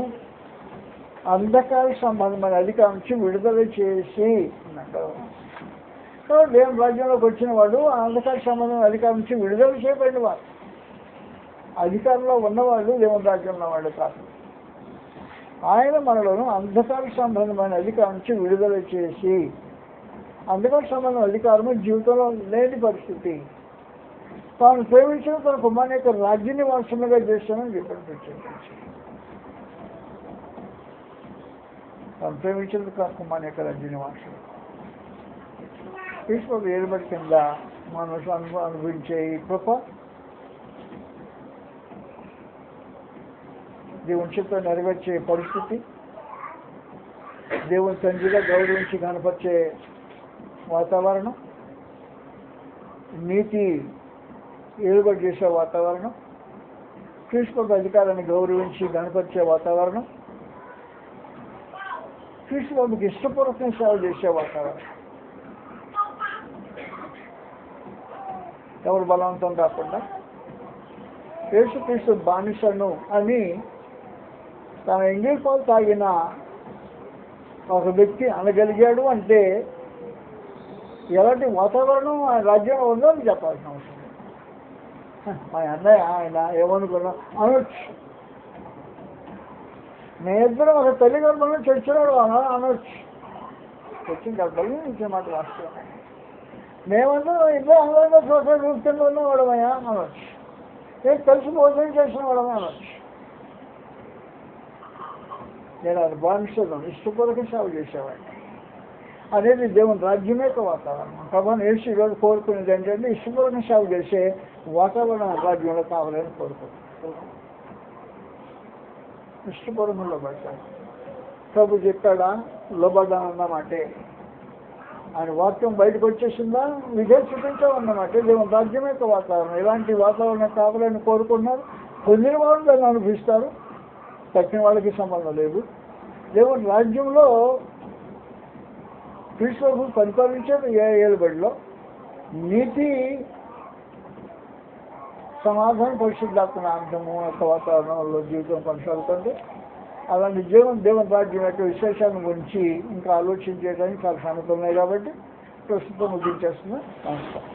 అంధకార సంబంధమైన అధికారం నుంచి విడుదల చేసి అంటారు. దేవుని రాజ్యంలోకి వచ్చిన వాడు అంధకార సంబంధమైన అధికారం నుంచి విడుదల చేయబడిన వాడు. అధికారంలో ఉన్నవాడు దేవుని రాజ్యంలో వాడు కాదు. ఆయన మనలను అంధకార సంబంధమైన అధికారం నుంచి విడుదల చేసి, అంధకార సంబంధమైన అధికారము జీవితంలో లేని పరిస్థితి, తాను ప్రేమించిన తన కుమారుని యొక్క రాజ్య నివాసముగా చేస్తానని చెప్పాను. తాను ప్రేమించిన తన కుమారుని యొక్క రాజ్య నివాసం ఈశ్వరు ఏర్పడి కింద మనసు అనుభవించే ఈ కృప దేవుని చిత్తం నెరవేర్చే పరిస్థితి, దేవుని తండ్రిగా గౌరవించి కనపరిచే వాతావరణం, నీతి ఏలుబడి చేసే వాతావరణం, క్రీస్తు అధికారాన్ని గౌరవించి గణపరిచే వాతావరణం, క్రీస్తుకి ఇష్టపూర్వకంగా సేవ చేసే వాతావరణం, ఎవరు బలవంతం కాకుండా యేసుక్రీస్తు బానిసను అని తన ఎంగిల్ పాలు తాగిన ఒక వ్యక్తి అనగలిగాడు అంటే ఎలాంటి వాతావరణం ఆయన రాజ్యంలో ఉందో అని చెప్పాల్సిన అవసరం. మా అన్నయ్య ఆయన ఏమనుకున్నా అనొచ్చు, మీ ఇద్దరు ఒక తల్లి గర్భంలో చచ్చినాడు అనొచ్చు. చచ్చిన గర్భంలో ఇంకే మాట వాస్తవం. మేమందరూ ఇద్దరు అందరిలో చూసే రూపంలో ఉన్నవాడమయ్యా అనొచ్చు. నేను కలిసి భోజనం చేసిన వాడమే అనొచ్చు. నేను అది బానిసను ఇష్టపూర్వక సేవ చేసేవాడిని అనేది దేవుని రాజ్యం యొక్క వాతావరణం. కాబట్టి యేసు ఈరోజు కోరుకునేది ఏంటంటే ఇష్టపూర్వక సేవ చేసే వాతావరణం రాజ్యంలో కావాలని కోరుకుంటాను. ఇష్టపూర్వకంలో పడతాను. ప్రభు చెప్పాడా లోబడ్డానన్నమాటే ఆయన వాక్యం బయటకు వచ్చేసిందా, విజయం చూపించామన్నమాట. దేవుని రాజ్యం యొక్క వాతావరణం ఇలాంటి వాతావరణం కావాలని కోరుకున్నారు. పొందిన వాళ్ళు దాన్ని అనుభవిస్తారు, తక్కిన వాళ్ళకి సంబంధం లేదు. దేవుని రాజ్యంలో క్రీస్తు పరిపాలించేది ఏలుబడిలో నీతి, సమాధానం, పరిశుద్ధాత్మ ఆనందము యొక్క వాతావరణంలో జీవితం కొనసాగుతుంది. అలాంటి దేవుని రాజ్యం యొక్క విశేషాన్ని గురించి ఇంకా ఆలోచించేయడానికి చాలా సమస్యలు ఉన్నాయి కాబట్టి ప్రస్తుతం ముగించేస్తున్నా. నమస్కారం.